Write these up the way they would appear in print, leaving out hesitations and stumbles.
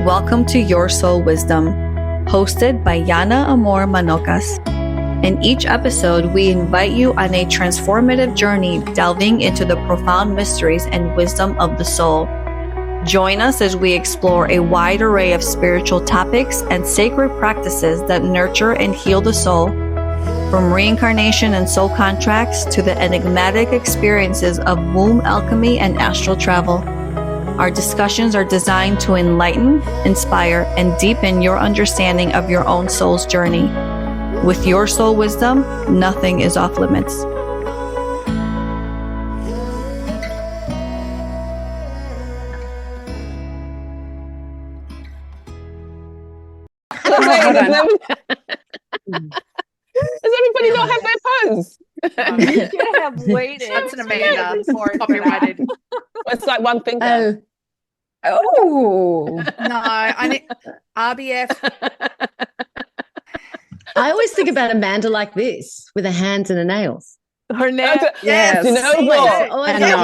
welcome to Your Soul Wisdom, hosted by Yiannah Ahmohr Manokas. In each episode, we invite you on a transformative journey delving into the profound mysteries and wisdom of the soul. Join us as we explore a wide array of spiritual topics and sacred practices that nurture and heal the soul, from reincarnation and soul contracts to the enigmatic experiences of womb alchemy and astral travel. Our discussions are designed to enlighten, inspire, and deepen your understanding of your own soul's journey. With Your Soul Wisdom, nothing is off limits. Does everybody not have their pose? You should have waited. That's an Amanda before copyrighted. It's like one finger. Oh. No, I need RBF. I always think about Amanda like this, with her hands and her nails. Her nails. Yes. You know what? I know.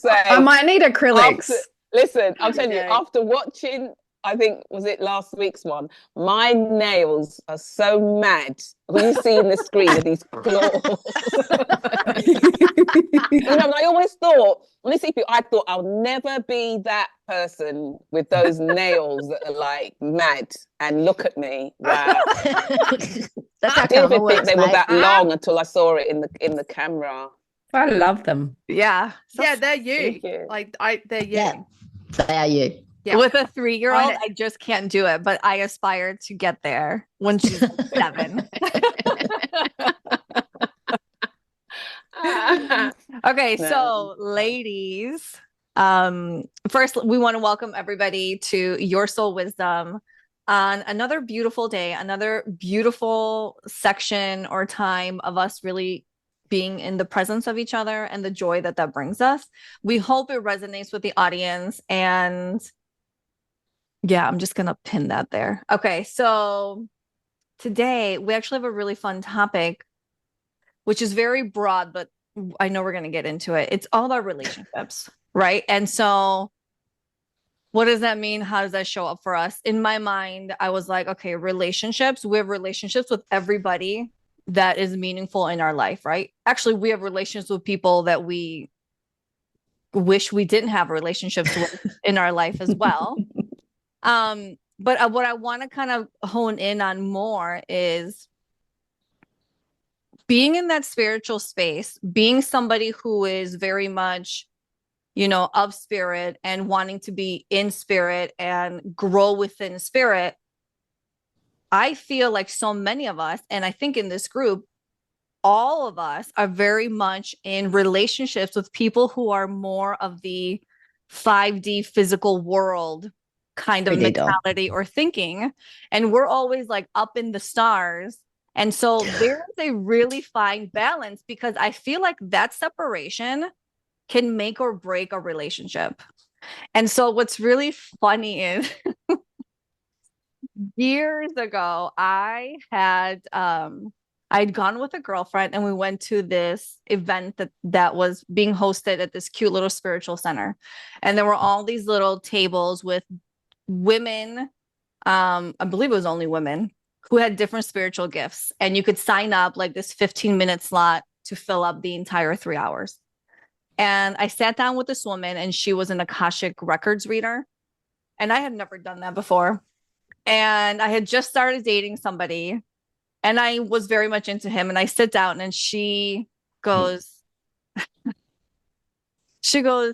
I might need acrylics. Listen, I'll tell you, Okay. after watching, I think, was it last week's one? My nails are so mad. When you see in the screen of these claws. I always thought, when I see people, I thought I'll never be that person with those nails that are like mad and look at me. Wow. That's I didn't even think they were that long until I saw it in the camera. I love them. Yeah, they're you. Thank you. They're you. Yeah. They are you. Yeah. With a 3-year-old, I- I just can't do it, but I aspire to get there when she's 7. Okay, so ladies, first we want to welcome everybody to Your Soul Wisdom on another beautiful day, another beautiful section or time of us really being in the presence of each other and the joy that that brings us. We hope it resonates with the audience, and yeah, I'm just gonna pin that there. Okay, so today we actually have a really fun topic, which is very broad, but I know we're going to get into it. It's all about relationships, right? And so what does that mean? How does that show up for us? In my mind, I was like, okay, relationships. We have relationships with everybody that is meaningful in our life, right? Actually, we have relationships with people that we wish we didn't have relationships with in our life as well. But what I want to kind of hone in on more is being in that spiritual space, being somebody who is very much, of spirit and wanting to be in spirit and grow within spirit. I feel like so many of us, and I think in this group, all of us are very much in relationships with people who are more of the 5D physical world kind of mentality or thinking. And we're always like up in the stars. And so there's a really fine balance, because I feel like that separation can make or break a relationship. And so what's really funny is years ago, I'd gone with a girlfriend and we went to this event that was being hosted at this cute little spiritual center. And there were all these little tables with women. I believe it was only women who had different spiritual gifts, and you could sign up like this 15-minute slot to fill up the entire 3 hours. And I sat down with this woman, and she was an Akashic Records reader, and I had never done that before. And I had just started dating somebody, and I was very much into him. And I sit down, and she goes, "Oh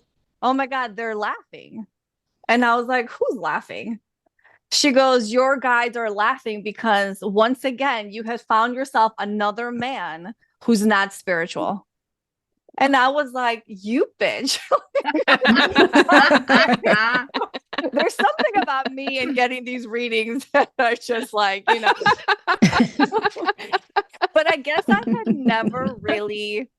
my God, they're laughing." And I was like, "Who's laughing?" She goes, "Your guides are laughing because once again, you have found yourself another man who's not spiritual." And I was like, "You bitch." There's something about me and getting these readings that are just like, But I guess I had never really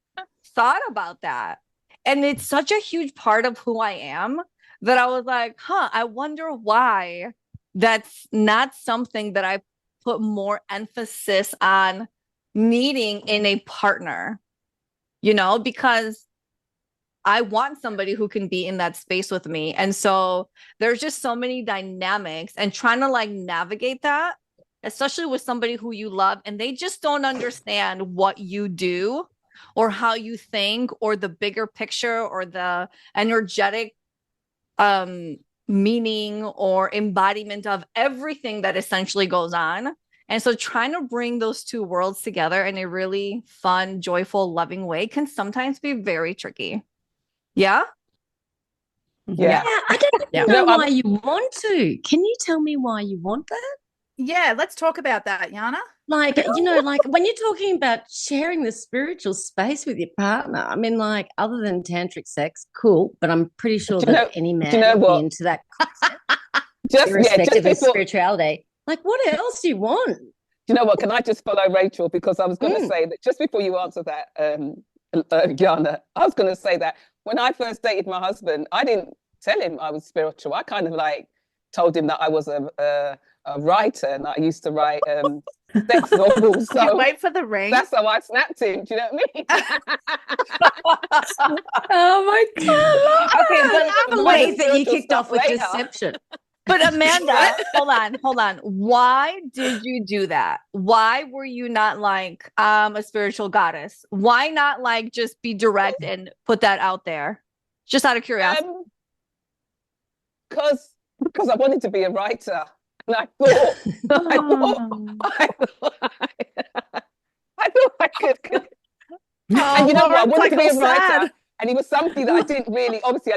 thought about that. And it's such a huge part of who I am that I was like, I wonder why that's not something that I put more emphasis on needing in a partner, because I want somebody who can be in that space with me. And so there's just so many dynamics, and trying to like navigate that, especially with somebody who you love and they just don't understand what you do or how you think or the bigger picture or the energetic meaning or embodiment of everything that essentially goes on. And so trying to bring those two worlds together in a really fun, joyful, loving way can sometimes be very tricky. Yeah? Yeah. I don't know why you want to. Can you tell me why you want that? Yeah, let's talk about that, Yiannah. Like, you know, like when you're talking about sharing the spiritual space with your partner, I mean, like, other than tantric sex, cool, but I'm pretty sure that any man would be into that concept, irrespective of spirituality. Like, what else do you want? Do you know what? Can I just follow Rachel? Because I was going to say that just before you answer that, Yiannah, I was going to say that when I first dated my husband, I didn't tell him I was spiritual. I kind of like told him that I was a writer and I used to write sex novels. So you wait for the ring. That's how I snapped him. Do you know what I mean? Oh my God. Okay, but wait, that you kicked off with deception. But Amanda, hold on. Why did you do that? Why were you not like, a spiritual goddess? Why not like just be direct and put that out there? Just out of curiosity. Because I wanted to be a writer. And I thought I could. And you know what? I wanted to be a writer. And he was somebody that I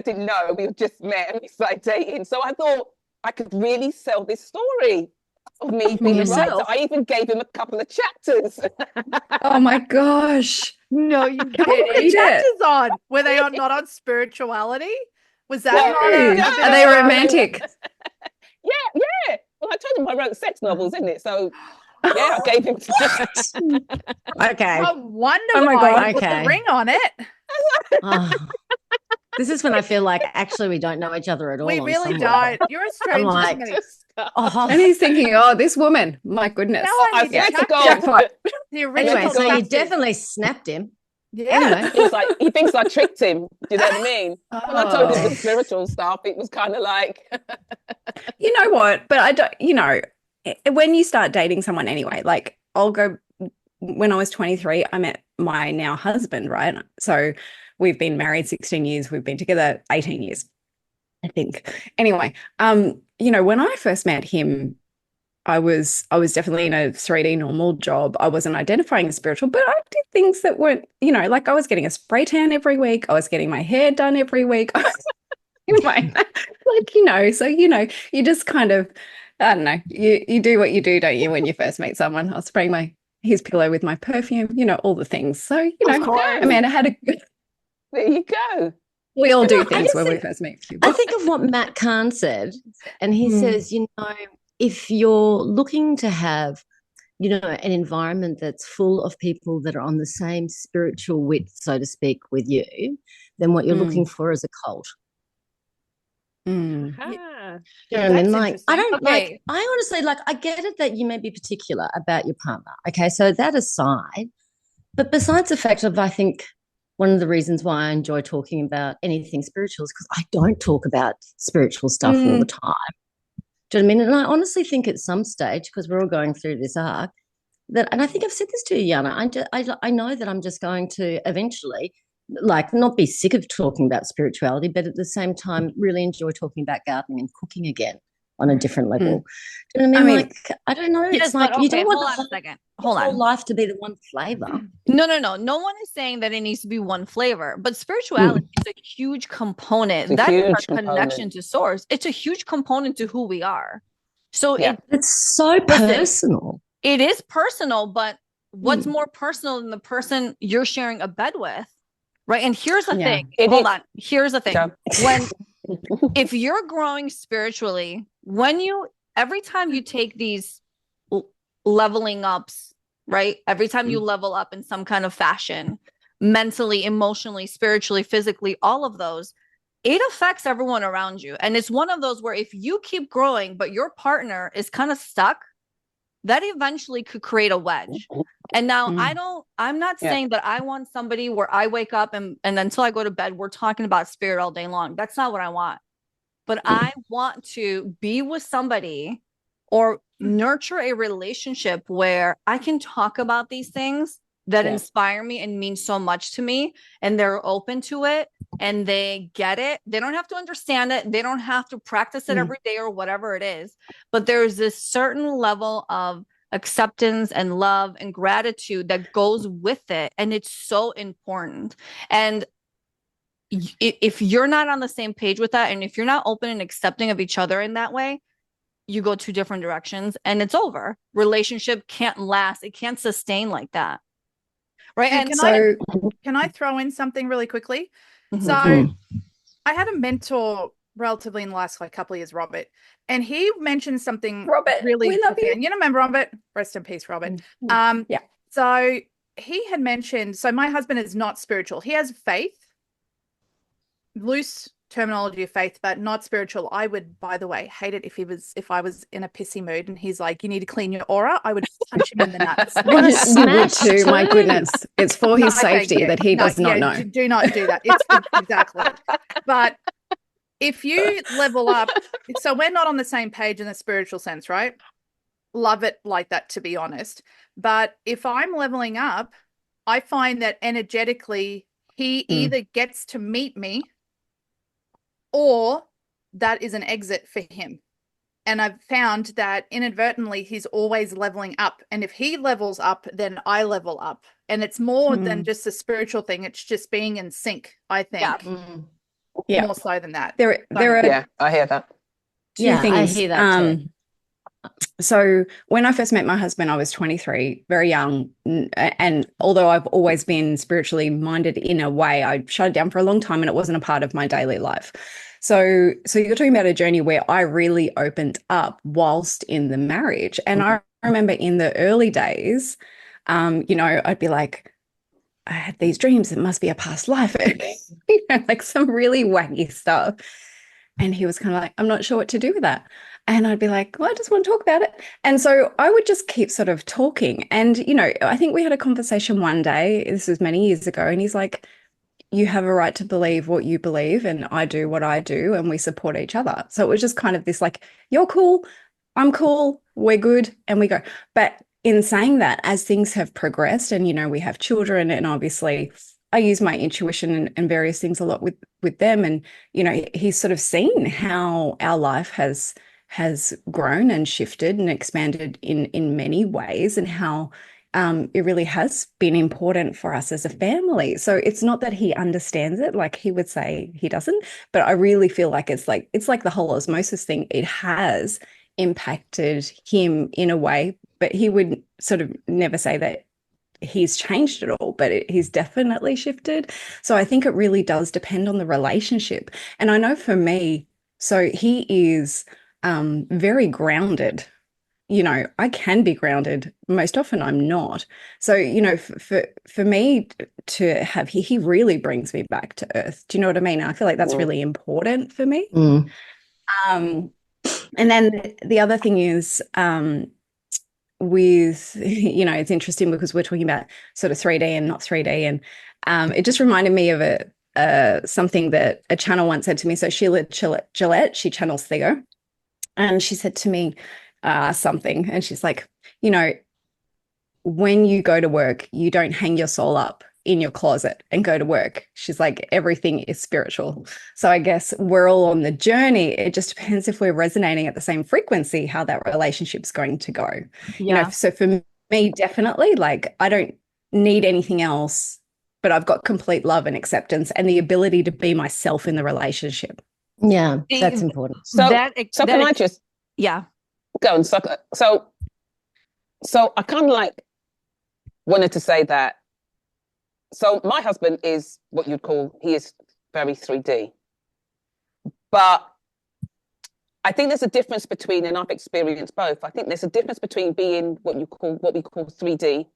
didn't know. We just met and we started dating. So I thought I could really sell this story of me being a writer. I even gave him a couple of chapters. Oh my gosh. No, you didn't. What chapters on? Were they not on spirituality? Was that Are they romantic? Yeah. Well, I told him I wrote sex novels, isn't it? So yeah, I gave him Okay. I wonder oh my why God. put the ring on it. This is when I feel like actually we don't know each other at all. We really don't. You're a stranger like, to me. And he's thinking, oh, this woman, my goodness. I swear to God. Anyway, so you definitely snapped him. Yeah. Anyway. He thinks I tricked him. Do you know what I mean? When I told him the spiritual stuff, it was kind of like... You know what? But I don't, you know, when you start dating someone anyway, like I'll go, when I was 23, I met my now husband, right? So we've been married 16 years. We've been together 18 years, I think. Anyway, you know, when I first met him, I was definitely in a 3D normal job. I wasn't identifying as spiritual, but I did things that weren't, you know, like I was getting a spray tan every week. I was getting my hair done every week. Like, you know, so, you know, you just kind of, I don't know, you do what you do, don't you, when you first meet someone. I was spraying his pillow with my perfume, you know, all the things. So, you know, Amanda had a good... There you go. We all do things when we first meet people. I think of what Matt Kahn said, and he says, you know, if you're looking to have, you know, an environment that's full of people that are on the same spiritual width, so to speak, with you, then what you're looking for is a cult. You know what I mean? Like, I don't like, I honestly, like, I get it that you may be particular about your partner. Okay. So that aside, but besides the fact of, I think one of the reasons why I enjoy talking about anything spiritual is because I don't talk about spiritual stuff all the time. Do you know what I mean? And I honestly think at some stage, because we're all going through this arc, that, and I think I've said this to you, Yiannah, I know that I'm just going to eventually, like, not be sick of talking about spirituality, but at the same time really enjoy talking about gardening and cooking again on a different level. Do you know what I mean? Like, I don't know. It's like you don't want whole life to be the one flavor. No. No one is saying that it needs to be one flavor, but spirituality is a huge component. That is our connection to source. It's a huge component to who we are. So it's so personal. It is personal, but what's more personal than the person you're sharing a bed with? Right. And here's the thing. Hold on. Here's the thing. If you're growing spiritually, every time you take these leveling ups, right? Every time you level up in some kind of fashion, mentally, emotionally, spiritually, physically, all of those, it affects everyone around you. And it's one of those where if you keep growing, but your partner is kind of stuck, that eventually could create a wedge. And now I'm not Yeah. saying that I want somebody where I wake up and until I go to bed, we're talking about spirit all day long. That's not what I want. But I want to be with somebody or nurture a relationship where I can talk about these things that inspire me and mean so much to me, and they're open to it and they get it. They don't have to understand it. They don't have to practice it every day or whatever it is. But there's this certain level of acceptance and love and gratitude that goes with it. And it's so important. And if you're not on the same page with that, and if you're not open and accepting of each other in that way, you go two different directions and it's over. Relationship can't last. It can't sustain like that. Right. And can I throw in something really quickly? So I had a mentor relatively in the last couple of years, Robert, and he mentioned something really we love you. You remember Robert? Rest in peace, Robert. So he had mentioned, so my husband is not spiritual. He has faith, loose terminology of faith, but not spiritual. I would, by the way, hate it if I was in a pissy mood and he's like, you need to clean your aura. I would punch him in the nuts. You would too, my goodness. It's for his safety that he does not know. Do not do that. It's exactly. But if you level up, so we're not on the same page in the spiritual sense, right? Love it like that, to be honest. But if I'm leveling up, I find that energetically he either gets to meet me or that is an exit for him. And I've found that inadvertently he's always leveling up. And if he levels up, then I level up. And it's more than just a spiritual thing. It's just being in sync, I think. Yeah. More so than that. There are I hear that. Two things. I hear that too. So when I first met my husband, I was 23, very young. And although I've always been spiritually minded in a way, I shut it down for a long time and it wasn't a part of my daily life. So you're talking about a journey where I really opened up whilst in the marriage. And I remember in the early days, I'd be like, I had these dreams. It must be a past life. Like some really wacky stuff. And he was kind of like, I'm not sure what to do with that. And I'd be like, well, I just want to talk about it. And so I would just keep sort of talking. And, I think we had a conversation one day, this was many years ago, and he's like, you have a right to believe what you believe, and I do what I do, and we support each other. So it was just kind of this like, you're cool, I'm cool, we're good, and we go. But in saying that, as things have progressed and, we have children, and obviously I use my intuition and various things a lot with them. And, he's sort of seen how our life has grown and shifted and expanded in many ways, and how it really has been important for us as a family. So it's not that he understands it, like he would say he doesn't, but I really feel like it's like the whole osmosis thing. It has impacted him in a way, but he would sort of never say that he's changed at all, but he's definitely shifted. So I think it really does depend on the relationship. And I know for me, so he is very grounded. I can be grounded. Most often I'm not. So, for me to have, he really brings me back to earth. Do you know what I mean? I feel like that's really important for me. And then the other thing is, with, it's interesting because we're talking about sort of 3D and not 3D. And it just reminded me of something that a channel once said to me. So Sheila Gillette, she channels Theo. And she said to me something, and she's like, when you go to work, you don't hang your soul up in your closet and go to work. She's like, everything is spiritual. So I guess we're all on the journey. It just depends if we're resonating at the same frequency, how that relationship's going to go. Yeah. So for me, definitely, like, I don't need anything else, but I've got complete love and acceptance and the ability to be myself in the relationship. Yeah, that's important. So can I just go and suck? So I kind of like wanted to say that. So my husband is what you'd call, he is very 3D. But I think there's a difference between, and I've experienced both, I think there's a difference between being what we call 3D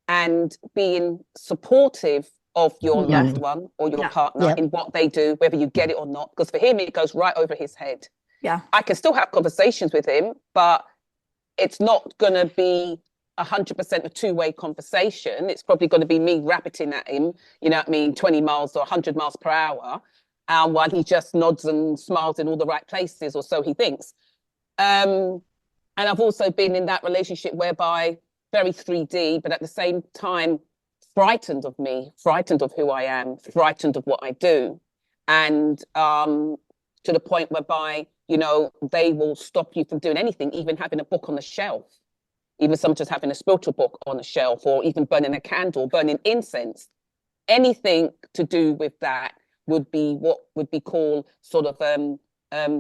and being supportive of your loved one or your partner in what they do, whether you get it or not. Because for him, it goes right over his head. Yeah. I can still have conversations with him, but it's not going to be 100% a two-way conversation. It's probably going to be me rabbiting at him, you know what I mean, 20 miles or 100 miles per hour, while he just nods and smiles in all the right places, or so he thinks. And I've also been in that relationship whereby very 3D, but at the same time, frightened of me, frightened of who I am, frightened of what I do. And to the point whereby, you know, they will stop you from doing anything, even having a book on the shelf, even some just having a spiritual book on the shelf, or even burning a candle, burning incense. Anything to do with that would be what would be called sort of,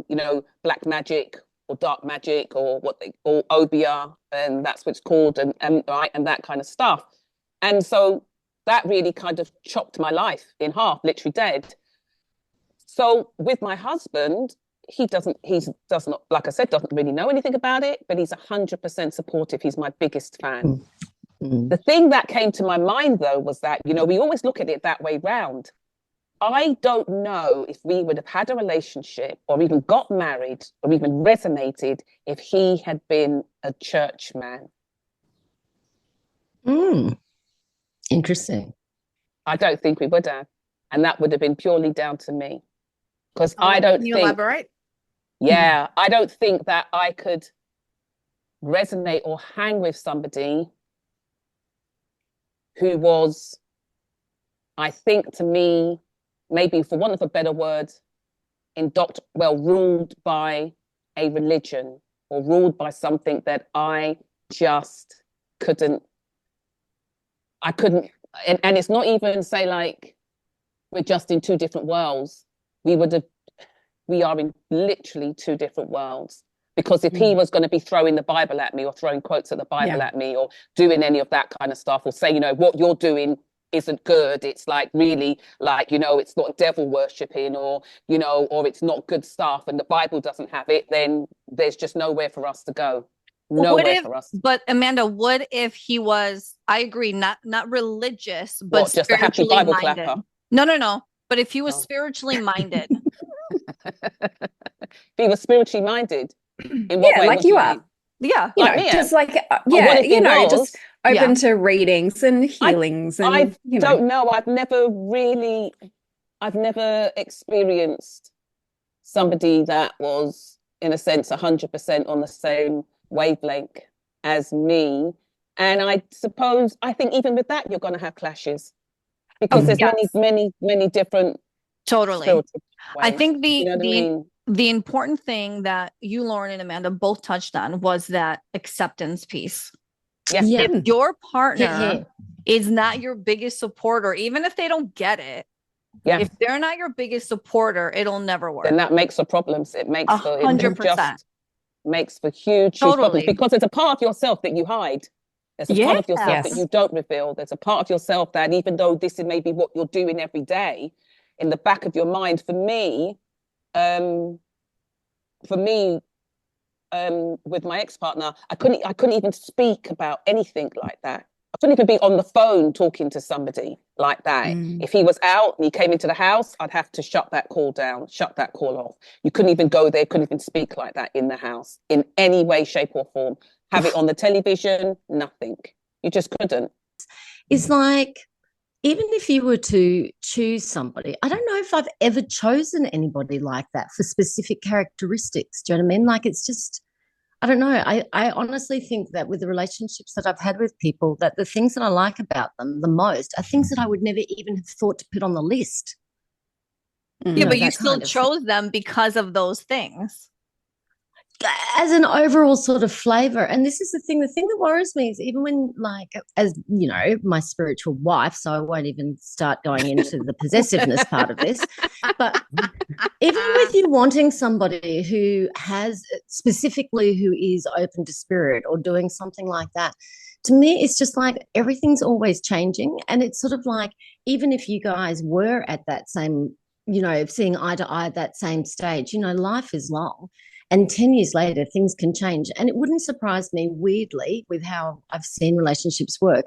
you know, black magic or dark magic, or what they call obia, and that's what it's called, and right, and that kind of stuff. And so that really kind of chopped my life in half, literally dead. So with my husband, he doesn't, like I said, doesn't really know anything about it, but he's 100% supportive. He's my biggest fan. Mm-hmm. The thing that came to my mind, though, was that, you know, we always look at it that way round. I don't know if we would have had a relationship or even got married or even resonated if he had been a church man. Interesting. I don't think we would have. And that would have been purely down to me. Because I don't think... Can you elaborate? Yeah, I don't think that I could resonate or hang with somebody who was, I think, to me, maybe for want of a better word, ruled by a religion, or ruled by something that I just couldn't, and it's not even say like we're just in two different worlds. We are in literally two different worlds. Because if he was going to be throwing the Bible at me, or throwing quotes of the Bible at me, or doing any of that kind of stuff, or say, you know, what you're doing isn't good, it's like really like, you know, it's not devil worshipping, or, you know, or it's not good stuff, and the Bible doesn't have it, then there's just nowhere for us to go. Nowhere for us. But Amanda, what if he was, I agree, not religious, but what, just a happy Bible minded? Clapper? No. But if he was spiritually minded. If he was spiritually minded, in what way? Like you are. Yeah. You know, just like, you know, just open to readings and healings. I don't know. I've never experienced somebody that was, in a sense, 100% on the same wavelength as me. And I think even with that, you're going to have clashes, because there's many different. Totally. I think the important thing that you, Lauren and Amanda, both touched on was that acceptance piece. Yes. Yeah. If your partner is not your biggest supporter, even if they don't get it, if they're not your biggest supporter, it'll never work. Then that makes for problems. It makes 100%. Makes for huge problems, because there's a part of yourself that you hide. There's a part of yourself that you don't reveal. There's a part of yourself that, even though this is maybe what you're doing every day, in the back of your mind, for me, with my ex-partner, I couldn't even speak about anything like that. I couldn't even be on the phone talking to somebody like that. If he was out and he came into the house, I'd have to shut that call down, shut that call off. You couldn't even go there, couldn't even speak like that in the house in any way, shape or form. Have it on the television, nothing. You just couldn't. It's like, even if you were to choose somebody, I don't know if I've ever chosen anybody like that for specific characteristics. Do you know what I mean? Like, it's just, I don't know. I honestly think that with the relationships that I've had with people, that the things that I like about them the most are things that I would never even have thought to put on the list. Yeah, but you still chose them because of those things. As an overall sort of flavor. And this is the thing that worries me is, even when, like, as you know, my spiritual wife, so I won't even start going into the possessiveness part of this, but even with you wanting somebody who has, specifically who is open to spirit or doing something like that, to me, it's just like everything's always changing. And it's sort of like, even if you guys were at that same, you know, seeing eye to eye at that same stage, you know, life is long. And 10 years later, things can change. And it wouldn't surprise me, weirdly, with how I've seen relationships work,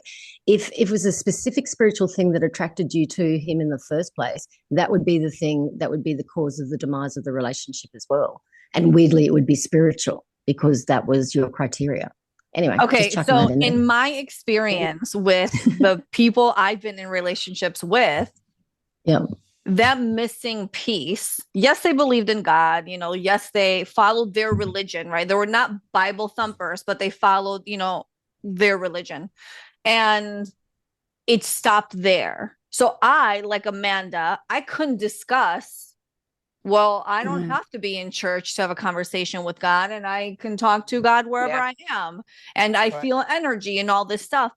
if it was a specific spiritual thing that attracted you to him in the first place, that would be the thing that would be the cause of the demise of the relationship as well. And weirdly, it would be spiritual, because that was your criteria. Anyway, Okay, just chucking so that in there. in my experience with the people I've been in relationships with, Yep. that missing piece, yes, they believed in God, you know, yes, they followed their religion, right? They were not Bible thumpers, but they followed, you know, their religion. And it stopped there. So I, like Amanda, I couldn't discuss, well, I don't have to be in church to have a conversation with God, and I can talk to God wherever I am. And I feel energy and all this stuff.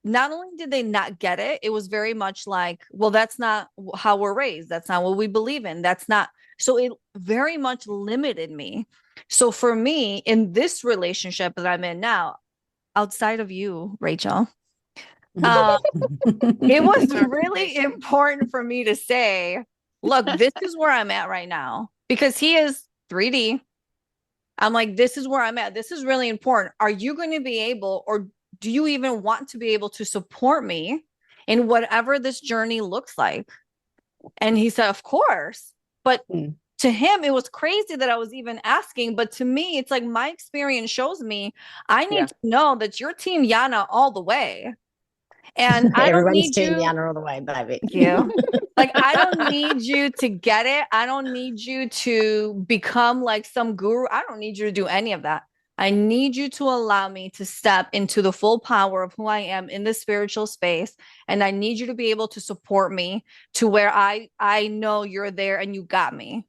Not only did they not get it, it was very much like, well, that's not how we're raised. That's not what we believe in. That's not. So it very much limited me. So for me, in this relationship that I'm in now, outside of you, Rachel, it was really important for me to say, look, this is where I'm at right now, because he is 3D. I'm like, this is where I'm at. This is really important. Are you going to be able, or do you even want to be able to support me in whatever this journey looks like? And he said, of course. But to him, it was crazy that I was even asking. But to me, it's like my experience shows me I need to know that you're team Yiannah all the way. And I don't need team you. Yiannah all the way, baby. Thank you. Like, I don't need you to get it. I don't need you to become like some guru. I don't need you to do any of that. I need you to allow me to step into the full power of who I am in the spiritual space. And I need you to be able to support me to where I know you're there and you got me.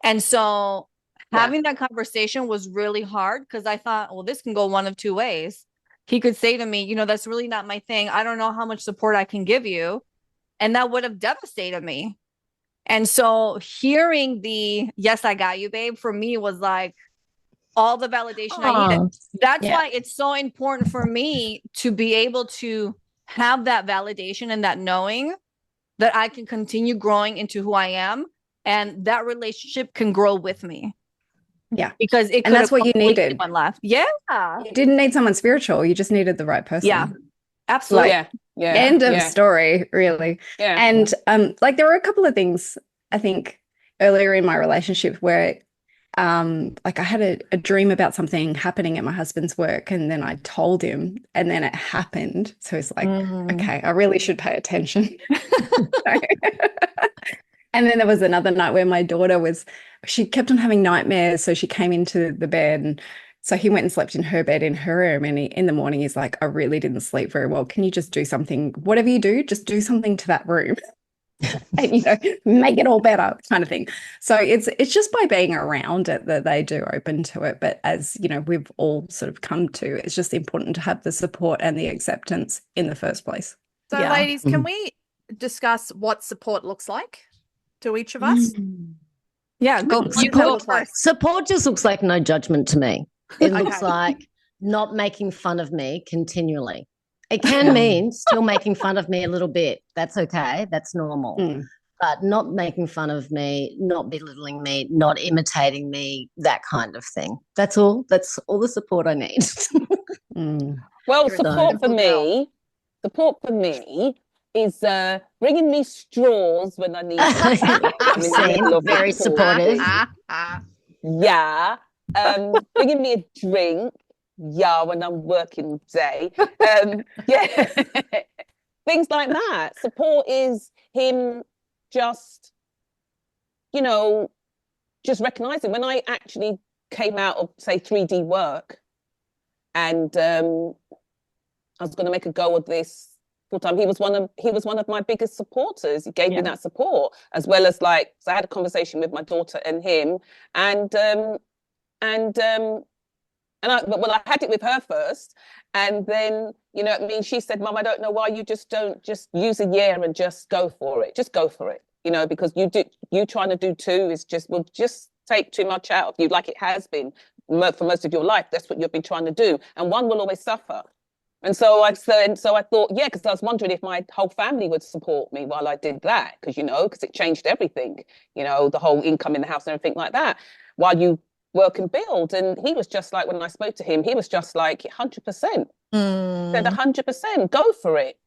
And so having that conversation was really hard, because I thought, well, this can go one of two ways. He could say to me, you know, that's really not my thing. I don't know how much support I can give you. And that would have devastated me. And so hearing the, yes, I got you, babe, for me was like all the validation I needed. That's why it's so important for me to be able to have that validation and that knowing that I can continue growing into who I am, and that relationship can grow with me. Yeah. Because it could, and that's what you needed. One left. Yeah. You didn't need someone spiritual. You just needed the right person. Yeah. Absolutely. Like, end of story, really. Yeah. And like there were a couple of things I think earlier in my relationship where like I had a dream about something happening at my husband's work, and then I told him, and then it happened. So it's like, okay, I really should pay attention. And then there was another night where my daughter she kept on having nightmares. So she came into the bed, and so he went and slept in her bed in her room. And in the morning, he's like, I really didn't sleep very well. Can you just do something? Whatever you do, just do something to that room. And, you know, make it all better, kind of thing. So it's just by being around it that they do open to it. But as, you know, we've all sort of come to, it's just important to have the support and the acceptance in the first place. So ladies, can we discuss what support looks like to each of us? Yeah, go. Support just looks like no judgment to me. It looks like not making fun of me continually. It can mean still making fun of me a little bit. That's okay. That's normal. But not making fun of me, not belittling me, not imitating me, that kind of thing. That's all. That's all the support I need. Well, support for me is bringing me straws when I need them. Very supportive. Yeah. Bringing me a drink. Yeah, when I'm working day. Things like that. Support is him just, you know, just recognizing when I actually came out of, say, 3D work, and I was going to make a go of this full time. He was one of my biggest supporters. He gave me that support, as well as like, so I had a conversation with my daughter and him, and I had it with her first, and then, you know what I mean, she said, Mum, I don't know why you just don't just use a year and just go for it. Just go for it, you know, because you trying to do two will just take too much out of you, like it has been for most of your life. That's what you've been trying to do, and one will always suffer. And so I thought, because I was wondering if my whole family would support me while I did that, because it changed everything, you know, the whole income in the house and everything like that, while you work and build. And he was just like, when I spoke to him, he was just like 100%. Said 100%, go for it.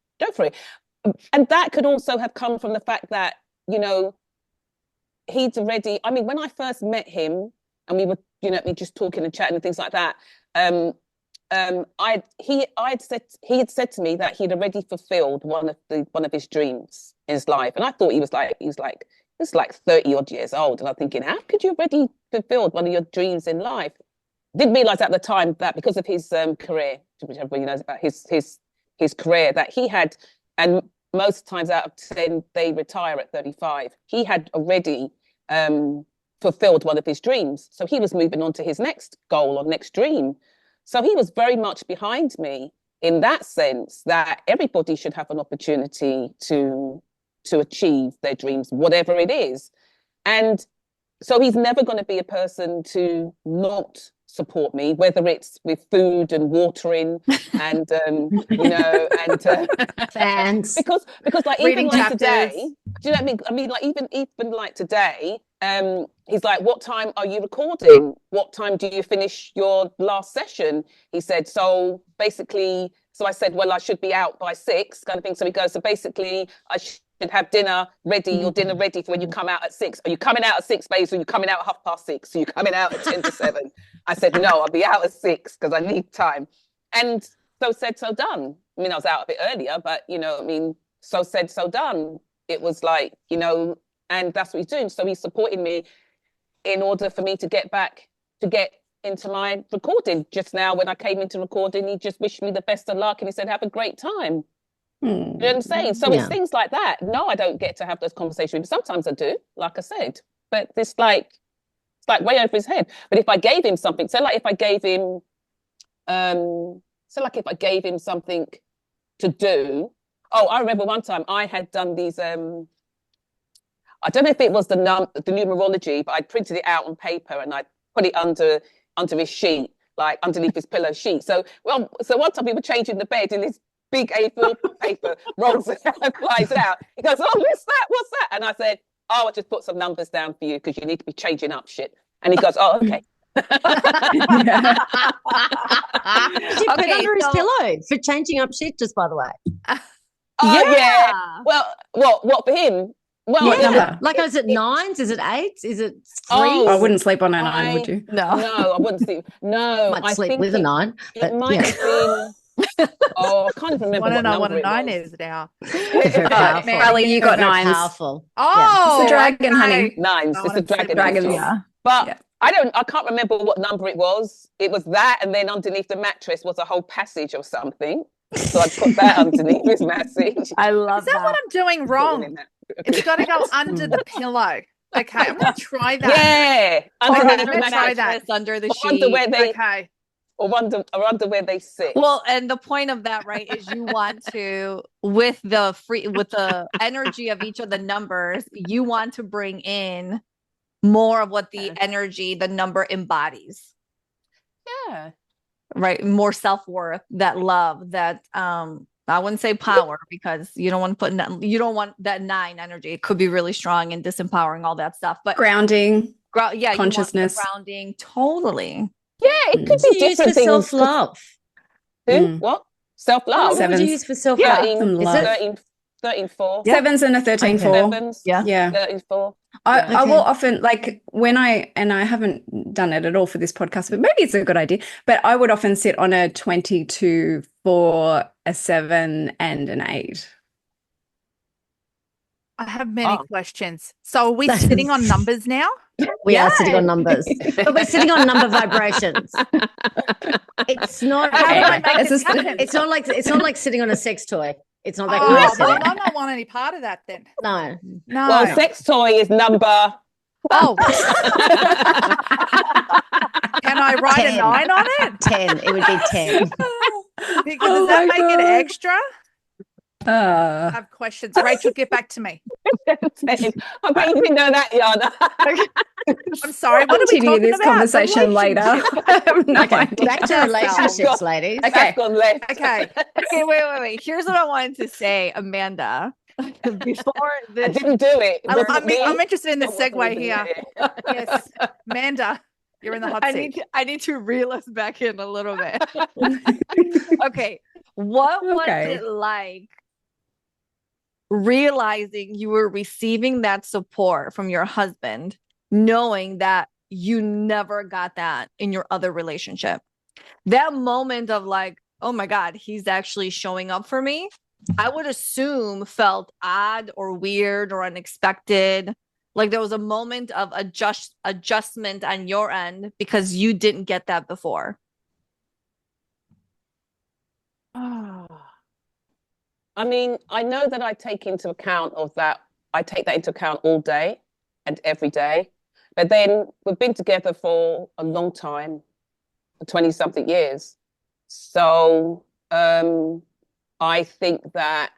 And that could also have come from the fact that, you know, he's already, I mean, when I first met him and we were, you know, just talking and chatting and things like that, he had said to me that he'd already fulfilled one of his dreams in his life, and I thought he was like 30 odd years old, and I'm thinking, how could you already fulfilled one of your dreams in life? Didn't realize at the time that because of his career, which everybody knows about his career, that he had, and most times out of 10 they retire at 35. He had already fulfilled one of his dreams, so he was moving on to his next goal or next dream. So he was very much behind me in that sense, that everybody should have an opportunity to achieve their dreams, whatever it is. And so he's never going to be a person to not support me, whether it's with food and watering and fans, because like Reading even like chapters. today, do you know what I mean? Like even like today, he's like, what time are you recording? What time do you finish your last session? He said, so basically, so I said, well, I should be out by 6 kind of thing. So he goes, so basically I should have dinner ready, your dinner ready for when you come out at 6. Are you coming out at 6, babe? So you're coming out at 6:30? So you're coming out at 10 to 7? I said, no, I'll be out at 6 because I need time. And so said, so done. I mean, I was out a bit earlier, but so said, so done. It was like, and that's what he's doing. So he's supporting me in order for me to get into my recording. Just now, when I came into recording, he just wished me the best of luck and he said, have a great time. You know what I'm saying? So it's things like that. No, I don't get to have those conversations. Sometimes I do, like I said, but it's like way over his head. But if I gave him something, if I gave him something to do. Oh, I remember one time I had done these. I don't know if it was the numerology, but I printed it out on paper and I put it under his sheet, like underneath his pillow sheet. So one time we were changing the bed and this big A4 paper rolls and flies out. He goes, oh, what's that? And I said, oh, I just put some numbers down for you because you need to be changing up shit. And he goes, oh, okay. Did you put under his pillow for changing up shit, just by the way? Oh, yeah. Well, what for him? Well, what number? Like, is it 9s? Is it 8s? Is it 3s? Oh, I wouldn't sleep on a 9, would you? No, I wouldn't sleep. No, Might sleep with a 9. It might have been. Oh, I can't even remember. I want to know what what a 9 was. is now. Very powerful. Ellie, you got Very 9s. Powerful. Oh, It's a dragon, okay. honey. 9s. It's a dragon. Dragons. Yeah. But Yeah. I can't remember what number it was. It was that, and then underneath the mattress was a whole passage or something. So I put that underneath his message. I love Is that what I'm doing wrong? It's got to go under the pillow. Okay, I'm going to try that. Yeah, Under underneath the the try mattress, that. under the or under sheet. where they, Okay. or under where they sit. Well, and the point of that, right, is you want to, with the energy of each of the numbers, you want to bring in more of what the energy, the number embodies. Yeah. Right. More self-worth, that love, that I wouldn't say power, because you don't want that 9 energy. It could be really strong and disempowering, all that stuff. But Grounding, yeah, consciousness. you want the grounding, totally. Yeah, it could be Used for different things. self-love. What? Self-love. What would you Sevens. use for self-love? 13, Love. 13, 4. 7s and a 13, 4. Sevens. Yeah. Yeah. 13, 4. I Okay. will often, like, when I haven't done it at all for this podcast, but maybe it's a good idea, but I would often sit on a 22 for a 7 and an 8. I have many questions. So are we sitting on numbers now? We are sitting on numbers, but we're sitting on number vibrations. It's not. How do I Okay. make It's this a- happen? It's not like sitting on a sex toy. It's not that kind Oh, of well, setting. I don't want any part of that then. No. No. Well, sex toy is number. Oh. Can I write 10. a 9 on it? 10. It would be 10. Because Oh does that my make it God. extra? I have questions. Rachel, get back to me. I bet you didn't know that, Yiannah. I'm sorry. What are we Continue talking this about? conversation later. I have no Okay, idea. back to relationships, ladies. Okay. That's gone left. Okay. Okay, wait. Here's what I wanted to say, Amanda. Before I this, didn't do it. It wasn't I'm me. interested in the It wasn't segue even here. me. Yes. Amanda, you're in the hot seat. I need to reel us back in a little bit. Okay, what was it like realizing you were receiving that support from your husband, knowing that you never got that in your other relationship? That moment of like, oh my God, he's actually showing up for me, I would assume felt odd or weird or unexpected. Like there was a moment of adjustment on your end because you didn't get that before. I mean, I know that I take into account of that. I take that into account all day and every day. But then we've been together for a long time, for 20 something years. So I think that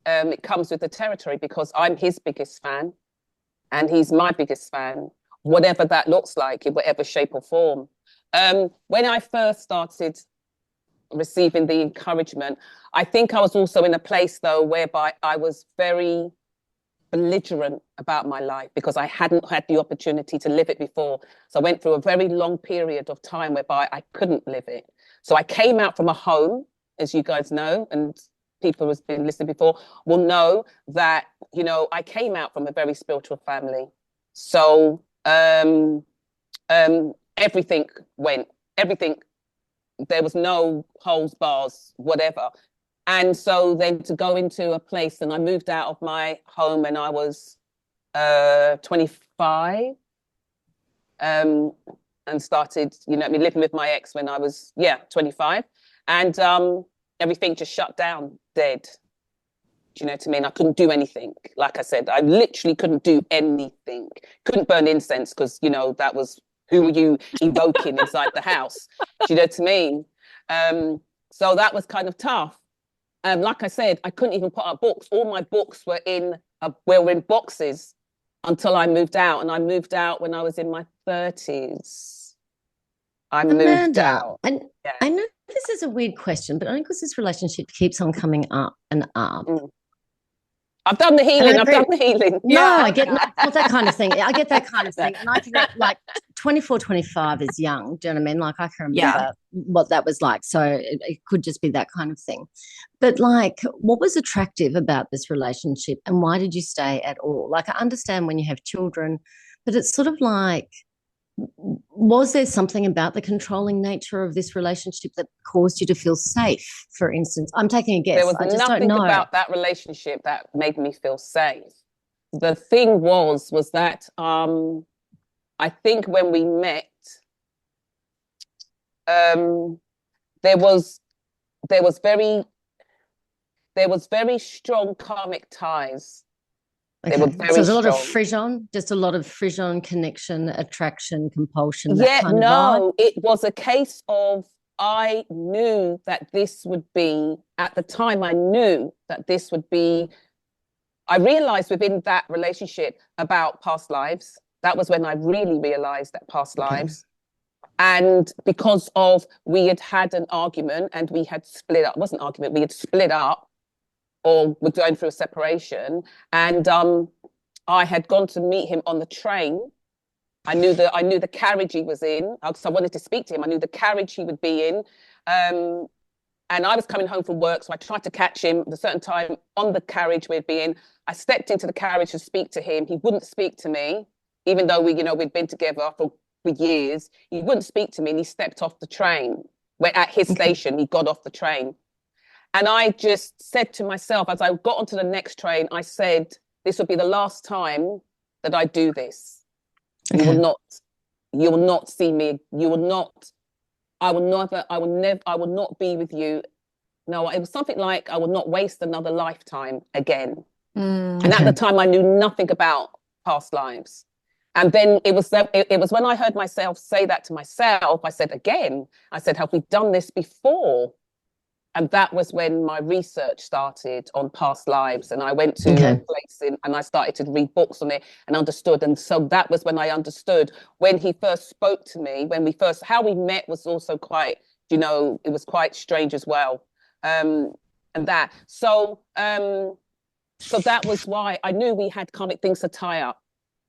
it comes with the territory because I'm his biggest fan and he's my biggest fan, whatever that looks like in whatever shape or form. When I first started receiving the encouragement, I think I was also in a place though whereby I was very belligerent about my life because I hadn't had the opportunity to live it before. So I went through a very long period of time whereby I couldn't live it. So I came out from a home, as you guys know, and people who've been listening before will know that, you know, I came out from a very spiritual family. So everything went, everything, there was no holes, bars, whatever. And so then to go into a place, and I moved out of my home when I was 25, and started, you know, living with my ex when I was 25, and everything just shut down, dead. Do you know what I mean? I couldn't do anything. Like I said, I literally couldn't do anything. Couldn't burn incense because, you know, that was who were you evoking inside the house? Do you know what I mean? So that was kind of tough. Like I said, I couldn't even put up books. All my books were in boxes until I moved out, and I moved out when I was in my 30s. I moved out. And yeah. I know this is a weird question, but only because this relationship keeps on coming up and up. I've done the healing. I've done the healing. No, I get not that kind of thing. I get that kind of thing. And I can, like 24, 25 is young. Do you know what I mean? Like I can remember what that was like. So it could just be that kind of thing. But like, what was attractive about this relationship and why did you stay at all? Like I understand when you have children, but it's sort of like, was there something about the controlling nature of this relationship that caused you to feel safe, for instance? I'm taking a guess. There was nothing about that relationship that made me feel safe. The thing was that I think when we met, there was very strong karmic ties. Okay. So there's a lot of frisson, just a lot of frisson, connection, attraction, compulsion. That kind of vibe. It was a case of I knew that this would be, at the time, I knew that this would be, I realized within that relationship about past lives. That was when I really realized that past lives. And because of, we had had an argument and we had split up, it wasn't an argument, we had split up, or we're going through a separation, and I had gone to meet him on the train. I knew the carriage he was in, because I wanted to speak to him. I knew the carriage he would be in, and I was coming home from work, so I tried to catch him at a certain time on the carriage we'd be in. I stepped into the carriage to speak to him. He wouldn't speak to me, even though we'd been together for years. He wouldn't speak to me, and he stepped off the train. Where at his station, he got off the train. And I just said to myself, as I got onto the next train, I said, this will be the last time that I do this. Okay. You will not see me. I will not be with you. No, it was something like, I will not waste another lifetime again. And at the time I knew nothing about past lives. And then it was when I heard myself say that to myself, I said, have we done this before? And that was when my research started on past lives. And I went to a place and I started to read books on it and understood. And so that was when I understood when he first spoke to me, how we met was also quite, it was quite strange as well. So that was why I knew we had karmic things to tie up.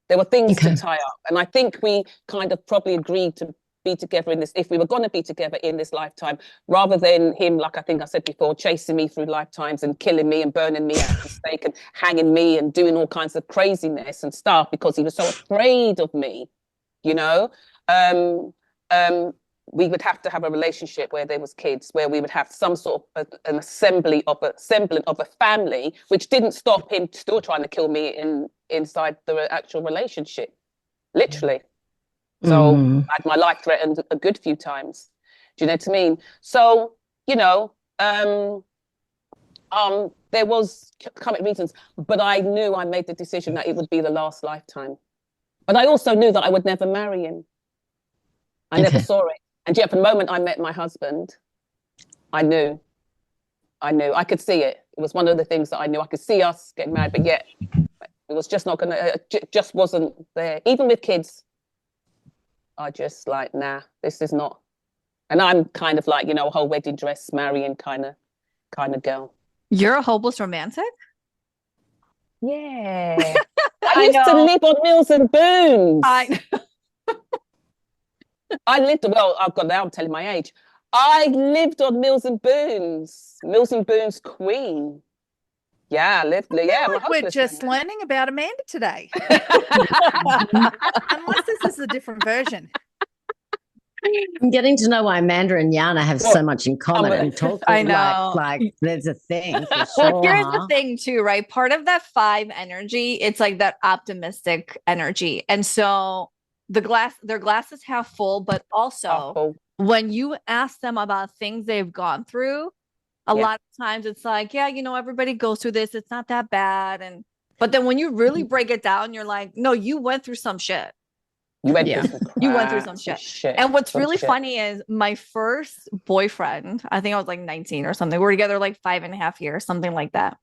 There were things to tie up. And I think we kind of probably agreed to be together in this, if we were going to be together in this lifetime, rather than him, like I think I said before, chasing me through lifetimes and killing me and burning me at the stake and hanging me and doing all kinds of craziness and stuff because he was so afraid of me, we would have to have a relationship where there was kids, where we would have some sort of an semblance of a family, which didn't stop him still trying to kill me inside the actual relationship, literally. So I had my life threatened a good few times. Do you know what I mean? So, you know, there was current reasons, but I knew I made the decision that it would be the last lifetime. But I also knew that I would never marry him. I never saw it. And yet, from the moment I met my husband, I knew. I could see it. It was one of the things that I knew. I could see us getting married, but yet it was just not going to, just wasn't there. Even with kids, I just like, nah, this is not. And I'm kind of like, you know, a whole wedding dress, marrying kind of girl. You're a hopeless romantic? Yeah. I used to live on Mills and Boons. I lived, well, now I'm telling my age. I lived on Mills and Boons. Mills and Boons Queen. Yeah, I lived. Yeah, like we're just learning about Amanda today. Unless this is a different version. I'm getting to know why Amanda and Yiannah have so much in common and talk. I know. Like there's a thing. For sure, well, here's the thing too, right? Part of that 5 energy, it's like that optimistic energy. And so their glass is half full, but also when you ask them about things they've gone through, a lot of times it's like, yeah, you know, everybody goes through this. It's not that bad. But then when you really break it down, you're like, no, you went through some shit. You went through some shit. And what's really funny is my first boyfriend, I think I was like 19 or something. We were together like 5.5 years, something like that.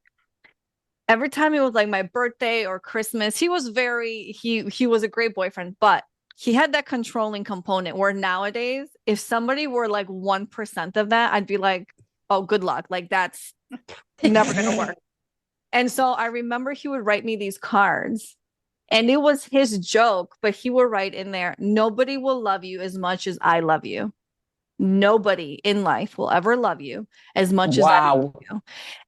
Every time it was like my birthday or Christmas, he was he was a great boyfriend, but he had that controlling component where nowadays, if somebody were like 1% of that, I'd be like, oh, good luck. Like that's never going to work. And so I remember he would write me these cards. And it was his joke, but he would write in there, nobody will love you as much as I love you. Nobody in life will ever love you as much as I love you.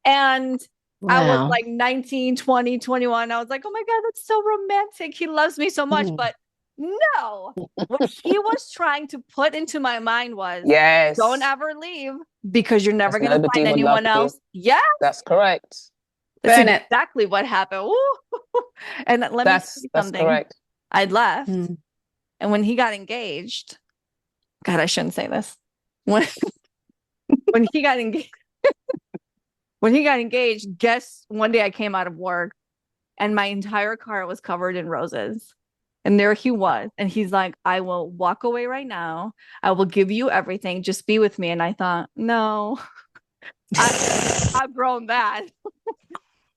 And I was like 19, 20, 21. I was like, oh my God, that's so romantic. He loves me so much. But no, what he was trying to put into my mind was, don't ever leave because you're never going to find anyone else. Yeah, that's correct. That's exactly what happened. And let me tell you something. That's correct. I'd left. And when he got engaged, God, I shouldn't say this. When he got engaged, guess one day I came out of work and my entire car was covered in roses. And there he was. And he's like, I will walk away right now. I will give you everything. Just be with me. And I thought, no, I've grown that.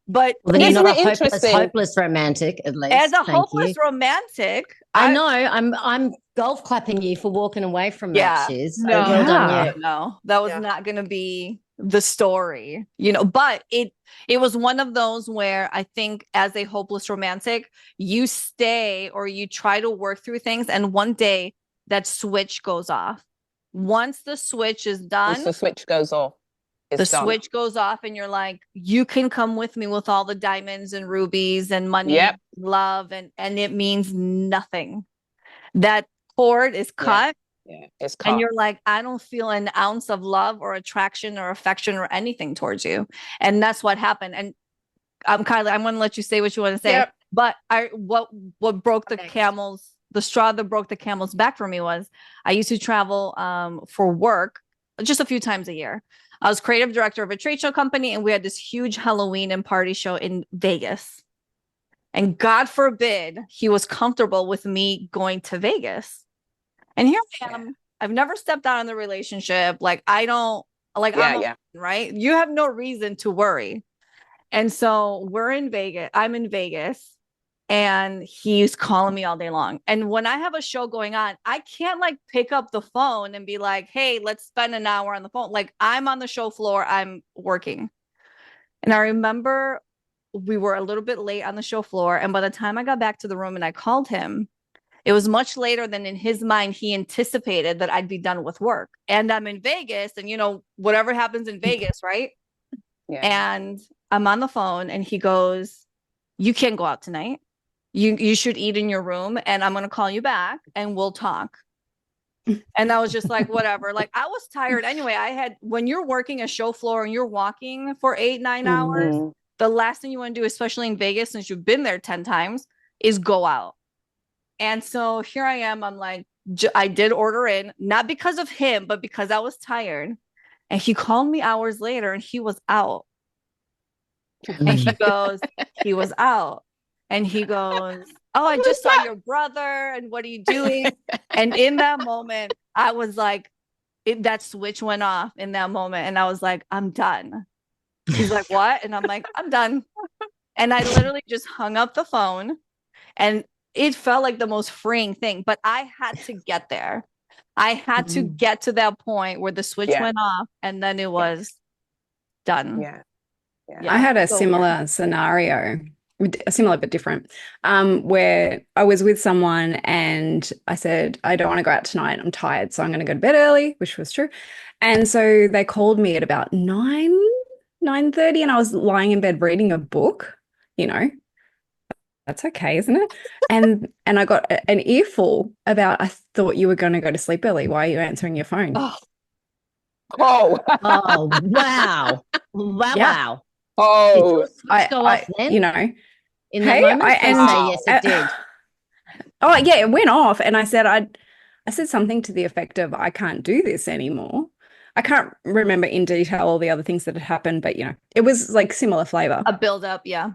But well, then you're not a hopeless romantic, at least. As a hopeless romantic, I know. I'm golf clapping you for walking away from that, Shiz. No, well done you. No, that was not going to be the story, you know. But it was one of those where I think, as a hopeless romantic, you stay or you try to work through things, and one day that switch goes off. Once the switch is done, once the switch goes off. Switch goes off and you're like, you can come with me with all the diamonds and rubies and money, love, and it means nothing. That cord is cut. Yeah, it's cut. And you're like, I don't feel an ounce of love or attraction or affection or anything towards you. And that's what happened. And Kylie, I'm going to let you say what you want to say. But what broke the straw that broke the camel's back for me was I used to travel for work just a few times a year. I was creative director of a trade show company, and we had this huge Halloween and party show in Vegas. And God forbid he was comfortable with me going to Vegas. And here I am. I've never stepped out in the relationship. Like, I don't, like, right? You have no reason to worry. And so we're in Vegas. I'm in Vegas. And he's calling me all day long. And when I have a show going on, I can't like pick up the phone and be like, hey, let's spend an hour on the phone. Like, I'm on the show floor, I'm working. And I remember we were a little bit late on the show floor. And by the time I got back to the room and I called him, it was much later than in his mind he anticipated that I'd be done with work. And I'm in Vegas, and you know, whatever happens in Vegas, right? Yeah. And I'm on the phone and he goes, you can't go out tonight. You should eat in your room, and I'm going to call you back and we'll talk. And I was just like, whatever. Like, I was tired anyway. When you're working a show floor and you're walking for 8-9 hours, the last thing you want to do, especially in Vegas, since you've been there 10 times, is go out. And so here I am. I'm like, I did order in, not because of him, but because I was tired. And he called me hours later and he was out. And he goes, he was out. And he goes, oh, I just saw your brother. And what are you doing? And in that moment, I was like, that switch went off in that moment. And I was like, I'm done. He's like, what? And I'm like, I'm done. And I literally just hung up the phone. And it felt like the most freeing thing. But I had to get there. I had to get to that point where the switch went off. And then it was done. Yeah. I had a similar scenario, similar but different, where I was with someone and I said, I don't want to go out tonight. I'm tired, so I'm going to go to bed early, which was true. And so they called me at about 9:30, and I was lying in bed reading a book. You know, that's okay, isn't it? And I got an earful about, I thought you were going to go to sleep early. Why are you answering your phone? Oh, wow. Wow. Oh, I go off then? You know, in that moment, say yes, it did. Oh yeah, it went off, and I said something to the effect of, I can't do this anymore. I can't remember in detail all the other things that had happened, but it was like similar flavor. A build up, yeah.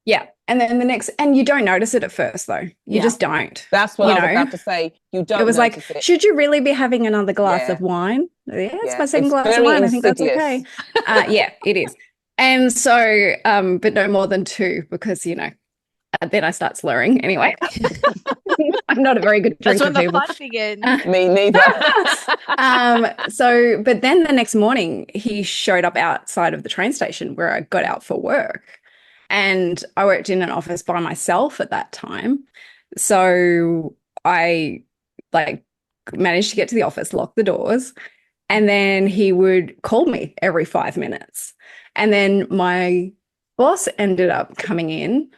Yeah. And then and you don't notice it at first though. You just don't. That's what I was about to say. You don't. It was like, should you really be having another glass of wine? Yeah, it's my second glass of wine. I think that's okay. Yeah, it is. And so, but no more than 2, because then I start slurring anyway. I'm not a very good drinker. That's when the fun begins. Me neither. But then the next morning he showed up outside of the train station where I got out for work. And I worked in an office by myself at that time. So I managed to get to the office, lock the doors, and then he would call me every 5 minutes. And then my boss ended up coming in.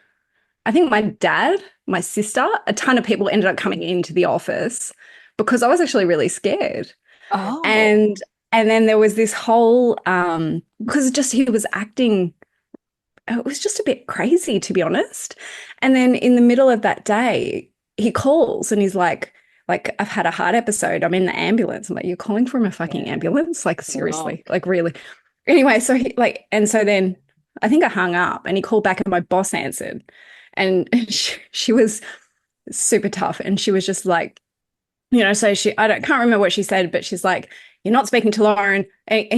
I think my dad, my sister, a ton of people ended up coming into the office because I was actually really scared. Oh. And then there was this whole, because he was acting, it was just a bit crazy, to be honest. And then in the middle of that day, he calls and he's like, I've had a heart episode. I'm in the ambulance. I'm like, you're calling from a fucking ambulance? Like, seriously, really? Anyway, so and so then I think I hung up and he called back and my boss answered. And she was super tough. And she was just like, so can't remember what she said, but she's like, you're not speaking to Lauren. And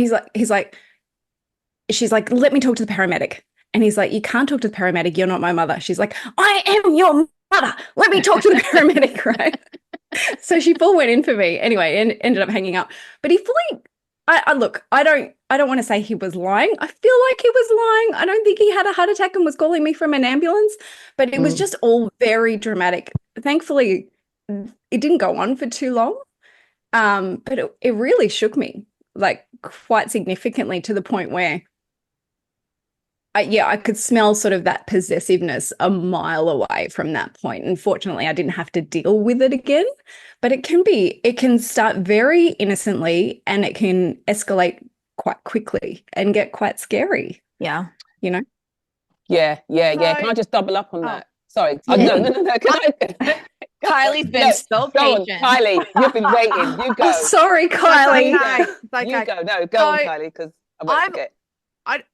she's like, let me talk to the paramedic. And he's like, you can't talk to the paramedic. You're not my mother. She's like, I am your mother. Let me talk to the paramedic, right? So she full went in for me anyway and ended up hanging up. But he fully, look, I don't want to say he was lying. I feel like he was lying. I don't think he had a heart attack and was calling me from an ambulance, but it was just all very dramatic. Thankfully, it didn't go on for too long. But it really shook me, like, quite significantly, to the point where I could smell sort of that possessiveness a mile away from that point. Unfortunately, I didn't have to deal with it again, but it can start very innocently and it can escalate quite quickly and get quite scary. Yeah. Yeah. Can I just double up on that? Sorry. No. Kylie's been so patient. On, Kylie, you've been waiting. You go. Sorry, Kylie. You go. No, go on, Kylie, because I won't forget.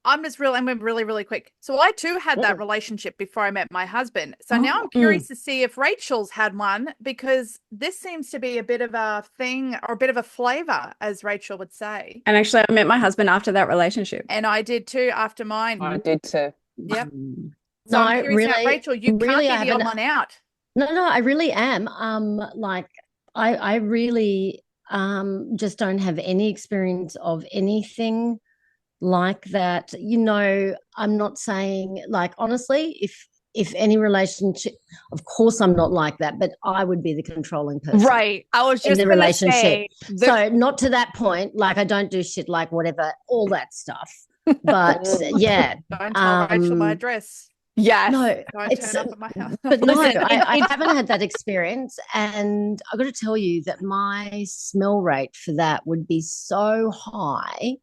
I'm really, really quick. So I too had that relationship before I met my husband. So now I'm curious to see if Rachel's had one, because this seems to be a bit of a thing, or a bit of a flavor, as Rachel would say. And actually, I met my husband after that relationship. And I did too, after mine. I did too. Yep. So I'm curious now, Rachel, you really can't be the odd one out. No, I really am. I really just don't have any experience of anything like that. I'm not saying, like, honestly, if any relationship, of course I'm not like that, but I would be the controlling person. Right. I was just in the relationship. So not to that point, like, I don't do shit like whatever, all that stuff. But yeah. Don't tell Rachel my address. Yes. No, Don't it's turn up at my house. but no, Listen, I haven't had that experience, and I've got to tell you that my smell rate for that would be so high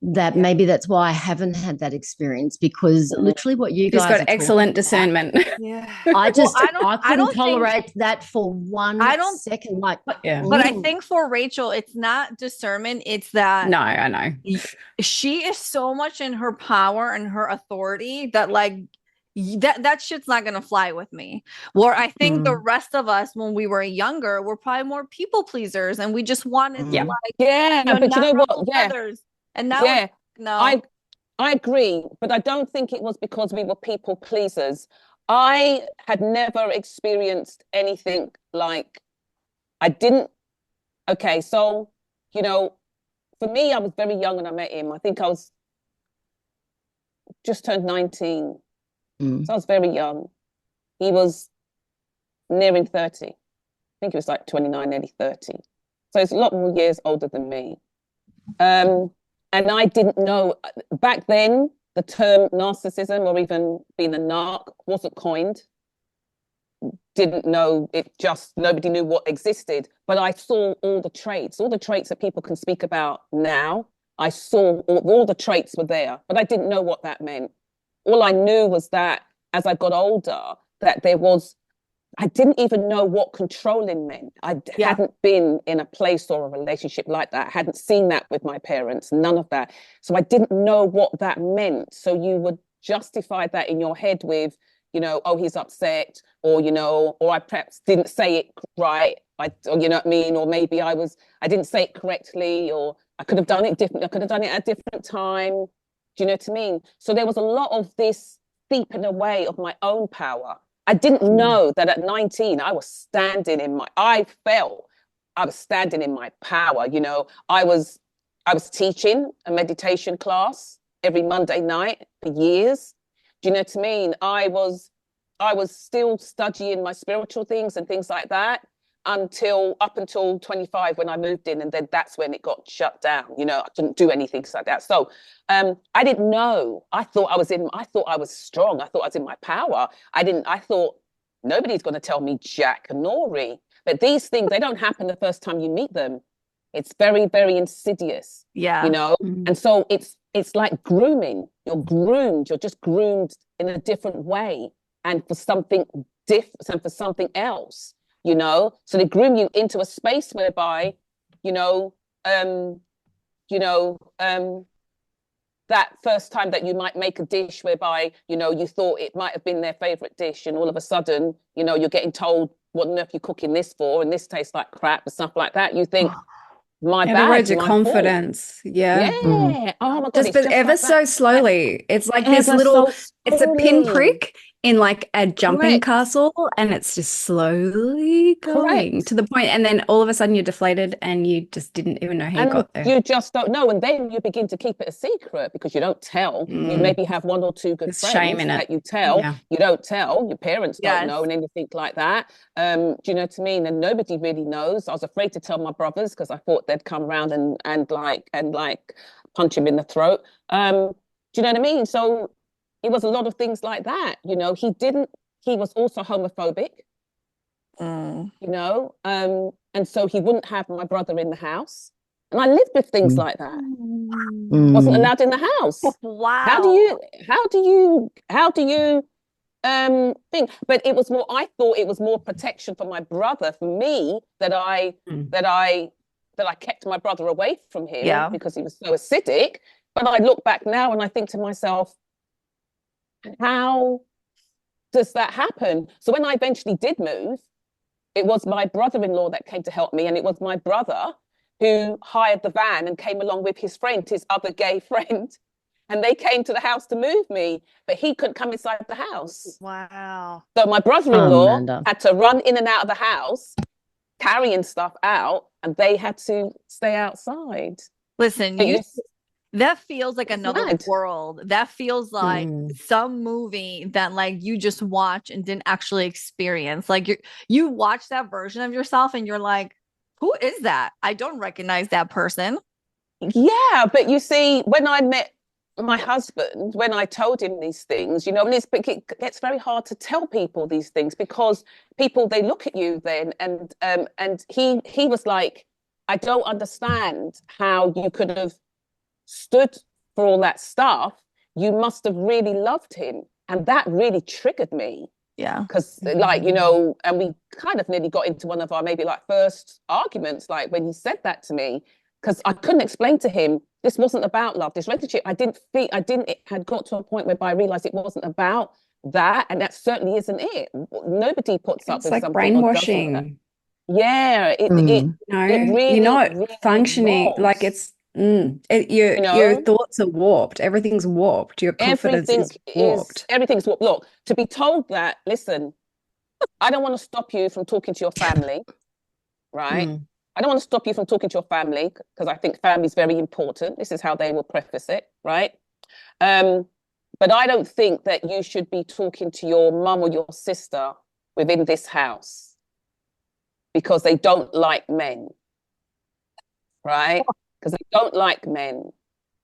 that maybe that's why I haven't had that experience, because literally what you She's guys got are talking excellent about, discernment. Yeah. I just I couldn't don't think tolerate that for one I don't second. Like, Yeah. but I think for Rachel, it's not discernment, it's that No, I know. she is so much in her power and her authority that like that shit's not gonna fly with me. Where I think the rest of us when we were younger were probably more people pleasers and we just wanted to Yeah. like Yeah, but you not know what? ruffle Yeah, feathers. And now yeah. it's no. I agree, but I don't think it was because we were people pleasers. I had never experienced anything like I didn't. Okay, so you know, for me, I was very young when I met him. I think I was just turned 19. So I was very young. He was nearing 30. I think he was like 29, nearly 30. So he's a lot more years older than me. And I didn't know back then the term narcissism or even being a narc wasn't coined. Didn't know it, just nobody knew what existed. But I saw all the traits that people can speak about now. I saw all the traits were there, but I didn't know what that meant. All I knew was that as I got older, that I didn't even know what controlling meant. I hadn't been in a place or a relationship like that. I hadn't seen that with my parents, none of that. So I didn't know what that meant. So you would justify that in your head with, oh, he's upset, or, or I perhaps didn't say it right. Or, you know what I mean? Or maybe I didn't say it correctly, or I could have done it differently. I could have done it at a different time. Do you know what I mean? So there was a lot of this steeping away of my own power. I didn't know that at 19, I felt I was standing in my power. I was teaching a meditation class every Monday night for years. Do you know what I mean? I was still studying my spiritual things and things like that up until 25 when I moved in, and then that's when it got shut down. I couldn't do anything like that. So I didn't know. I thought I was strong. I thought I was in my power. I thought nobody's going to tell me Jack and Nori. But these things, they don't happen the first time you meet them. It's very, very insidious. Yeah. And so it's like grooming. You're groomed. You're just groomed in a different way, and for something different, and for something else. So they groom you into a space whereby, that first time that you might make a dish whereby, you thought it might have been their favorite dish, and all of a sudden, you're getting told, what on earth you're cooking this for, and this tastes like crap and stuff like that. You think, my bad. It erodes your confidence. Fault. Yeah. Oh my God. Just, but ever like so slowly. It's like this little, it's a pinprick in like a jumping castle, and it's just slowly going to the point, and then all of a sudden you're deflated and you just didn't even know how you got there. You just don't know, and then you begin to keep it a secret because you don't tell. You maybe have one or two good friends shame in that you tell. Yeah. You don't tell. Your parents don't know, and anything like that. Do you know what I mean? And nobody really knows. I was afraid to tell my brothers because I thought they'd come around and punch him in the throat. Do you know what I mean? So it was a lot of things like that. He was also homophobic. And so he wouldn't have my brother in the house. And I lived with things like that. Wasn't allowed in the house. Wow. How do you think? But it was more, I thought it was more protection for my brother, for me, that I kept my brother away from him because he was so acidic. But I look back now and I think to myself, how does that happen? So when I eventually did move, it was my brother-in-law that came to help me, and it was my brother who hired the van and came along with his friend, his other gay friend, and they came to the house to move me, but he couldn't come inside the house. Wow. So my brother-in-law had to run in and out of the house, carrying stuff out, and they had to stay outside. Listen, that feels like another world. That feels like some movie that like you just watch and didn't actually experience. Like you watch that version of yourself and you're like, who is that? I don't recognize that person. Yeah, but you see, when I met my husband, when I told him these things, you know, and it gets very hard to tell people these things because people, they look at you then, and he was like, I don't understand how you could have stood for all that stuff. You must have really loved him, and that really triggered me. Yeah. Because, like, you know, and we kind of nearly got into one of our maybe like first arguments, like when he said that to me, because I couldn't explain to him this wasn't about love, this relationship. It had got to a point whereby I realized it wasn't about that, and that certainly isn't it. Nobody puts up It's with like something brainwashing. Yeah, it Mm. really, You're not really functioning like was, it's your you know. thoughts are warped. Everything's warped. Your confidence is warped. Everything's what. Look, to be told that, listen, I don't want to stop you from talking to your family, right? Mm. I don't want to stop you from talking to your family because I think family is very important. This is how they will preface it, right? But I don't think that you should be talking to your mum or your sister within this house because they don't like men, right? Because they don't like men.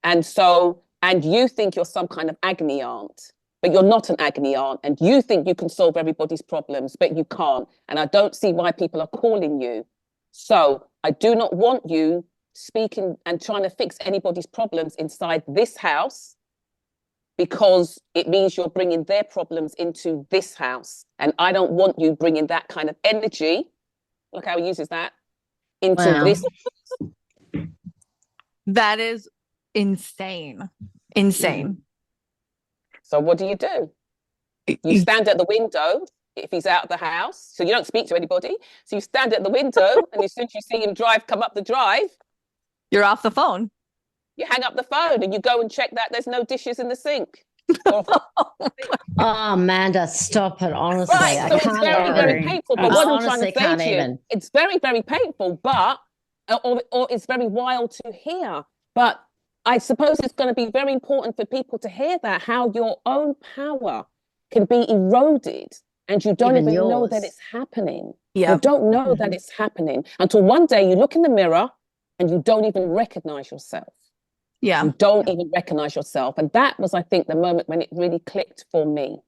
And so, and you think you're some kind of agony aunt, but you're not an agony aunt. And you think you can solve everybody's problems, but you can't. And I don't see why people are calling you. So I do not want you speaking and trying to fix anybody's problems inside this house because it means you're bringing their problems into this house. And I don't want you bringing that kind of energy, look how he uses that, into this. That is insane. Insane. So what do? You stand at the window if he's out of the house. So you don't speak to anybody. So you stand at the window and as soon as you see him come up the drive, you're off the phone. You hang up the phone and you go and check that there's no dishes in the sink. Oh, Amanda, stop it. Honestly, right, I so can't it's very, very painful. But what I'm trying to say to you, it's very, very painful, but or it's very wild to hear. But I suppose it's going to be very important for people to hear that, how your own power can be eroded and you don't even know that it's happening. You don't know that it's happening until one day you look in the mirror and you don't even recognize yourself. Yeah. You don't even recognize yourself. And that was, I think, the moment when it really clicked for me,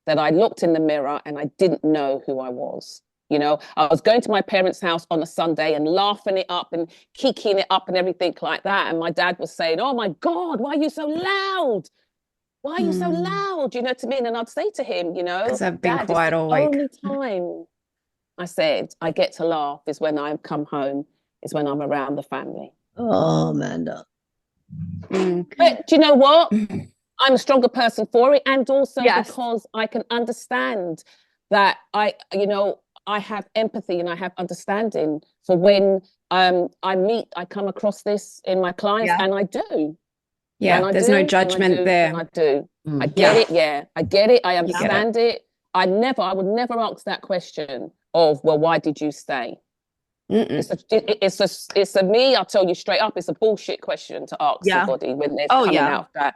that I looked in the mirror and I didn't know who I was. You know, I was going to my parents' house on a Sunday and laughing it up and kicking it up and everything like that. And my dad was saying, oh my God, why are you so loud? Why are you so loud? You know what I mean? And I'd say to him, you know, because I've been Dad, quiet all week. The only time I said I get to laugh is when I come home, is when I'm around the family. Oh, Amanda. But do you know what? I'm a stronger person for it. And also because I can understand that I have empathy and I have understanding for when I come across this in my clients and I do. Yeah, there's no judgment there. I do. I get it. Yeah, I get it. I understand it. I would never ask that question of, well, why did you stay? It's a me, I'll tell you straight up, it's a bullshit question to ask somebody when they're coming out of that.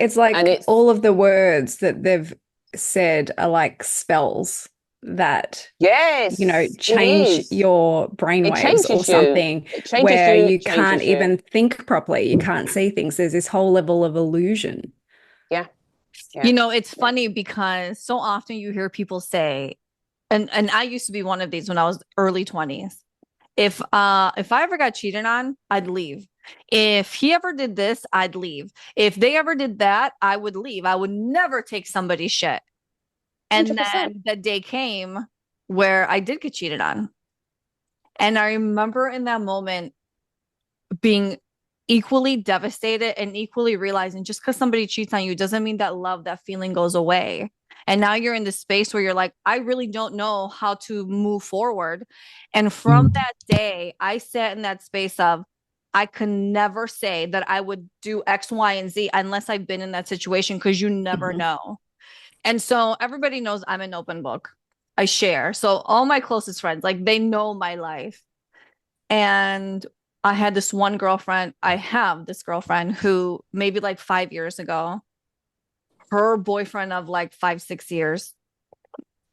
It's like all of the words that they've said are like spells that change your brainwaves or something, where you can't even think properly, you can't see things. There's this whole level of illusion. You know, it's funny because so often you hear people say, and I used to be one of these when I was early 20s, if I ever got cheated on, I'd leave. If he ever did this, I'd leave. If they ever did that, I would leave. I would never take somebody's shit. And 100%. Then the day came where I did get cheated on. And I remember in that moment being equally devastated and equally realizing just because somebody cheats on you doesn't mean that love, that feeling goes away. And now you're in this space where you're like, I really don't know how to move forward. And from that day, I sat in that space of, I could never say that I would do X, Y, and Z unless I've been in that situation, because you never know. And so everybody knows I'm an open book. I share. So all my closest friends, like, they know my life. And I have this girlfriend who maybe like 5 years ago, her boyfriend of like 5-6 years,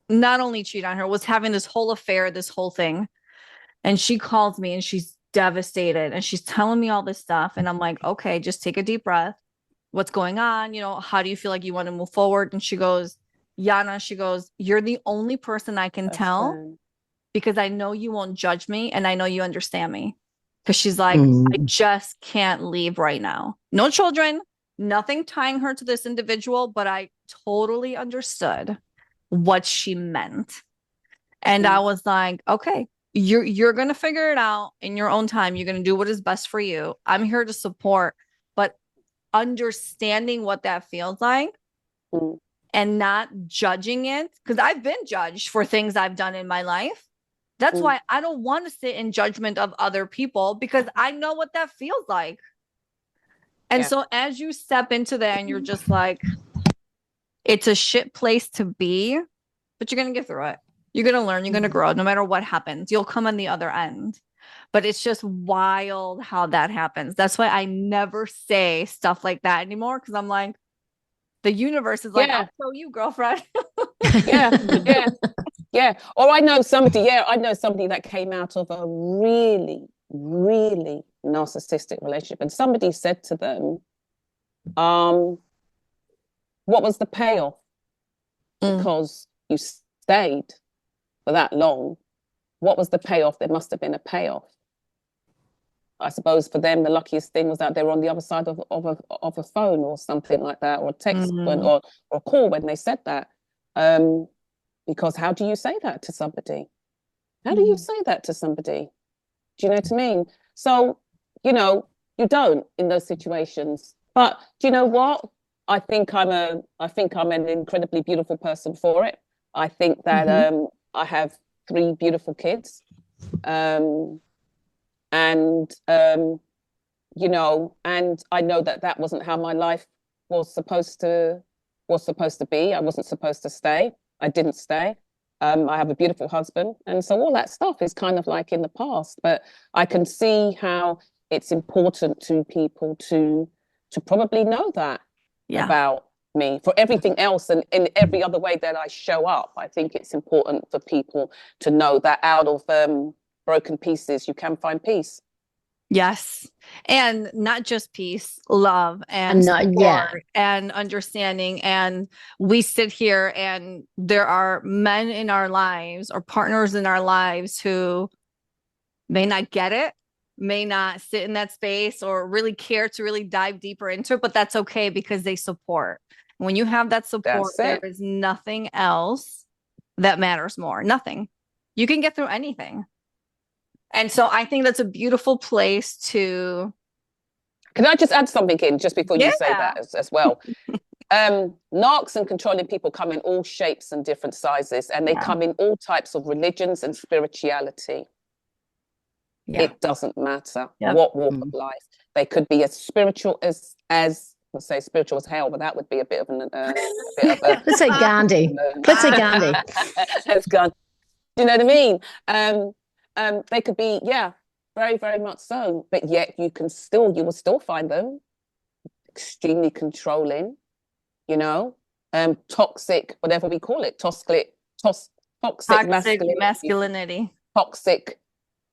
not only cheated on her, was having this whole affair, this whole thing. And she calls me and she's devastated and she's telling me all this stuff. And I'm like, okay, just take a deep breath. what's going on? How do you feel like you want to move forward? And she goes, Yiannah, she goes, you're the only person I can tell because I know you won't judge me and I know you understand me. Because she's like, I just can't leave right now. No children, nothing tying her to this individual, but I totally understood what she meant. And I was like, okay, you're going to figure it out in your own time. You're going to do what is best for you. I'm here to support, but understanding what that feels like and not judging it, because I've been judged for things I've done in my life. That's why I don't want to sit in judgment of other people, because I know what that feels like. And so as you step into that and you're just like, it's a shit place to be, but you're going to get through it. You're going to learn, you're going to grow no matter what happens. You'll come on the other end. But it's just wild how that happens. That's why I never say stuff like that anymore, because I'm like, the universe is like, I'll show you, girlfriend. Yeah. Or I know somebody that came out of a really, really narcissistic relationship, and somebody said to them, what was the payoff? Because you stayed for that long. What was the payoff? There must have been a payoff. I suppose for them, the luckiest thing was that they were on the other side of a phone or something like that, or a text or a call when they said that. Because how do you say that to somebody? How do you say that to somebody? Do you know what I mean? So, you don't in those situations. But do you know what? I think I'm an incredibly beautiful person for it. I think that I have 3 beautiful kids. And I know that wasn't how my life was supposed to be. I wasn't supposed to stay. I didn't stay. I have a beautiful husband. And so all that stuff is kind of like in the past, but I can see how it's important to people to probably know that about me. For everything else and in every other way that I show up, I think it's important for people to know that out of broken pieces, you can find peace. Yes. And not just peace, love and support and understanding. And we sit here and there are men in our lives or partners in our lives who may not get it, may not sit in that space or really care to really dive deeper into it, but that's okay because they support. When you have that support, there is nothing else that matters more. Nothing. You can get through anything. And so I think that's a beautiful place to. Can I just add something in just before you say that as well? Narcs and controlling people come in all shapes and different sizes, and they come in all types of religions and spirituality. It doesn't matter what walk of life. They could be as spiritual as let's say spiritual as hell, but that would be a bit of a let's say Gandhi. Let's say Gandhi. That's Gandhi. Do you know what I mean? They could be, very, very much so. But yet you will still find them extremely controlling, toxic, whatever we call it, toxic masculinity, toxic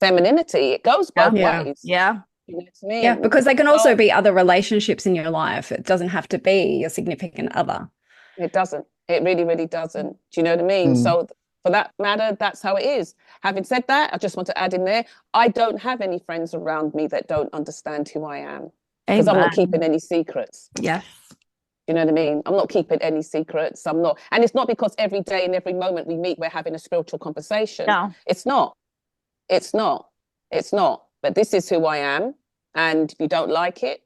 femininity. It goes both ways. Yeah. You know what I mean? Yeah, because they can also be other relationships in your life. It doesn't have to be your significant other. It doesn't. It really, really doesn't. Do you know what I mean? So for that matter, that's how it is. Having said that, I just want to add in there, I don't have any friends around me that don't understand who I am. Because I'm not keeping any secrets. Yes. You know what I mean? I'm not keeping any secrets. I'm not. And it's not because every day and every moment we meet, we're having a spiritual conversation. No. It's not. It's not. It's not. But this is who I am. And if you don't like it,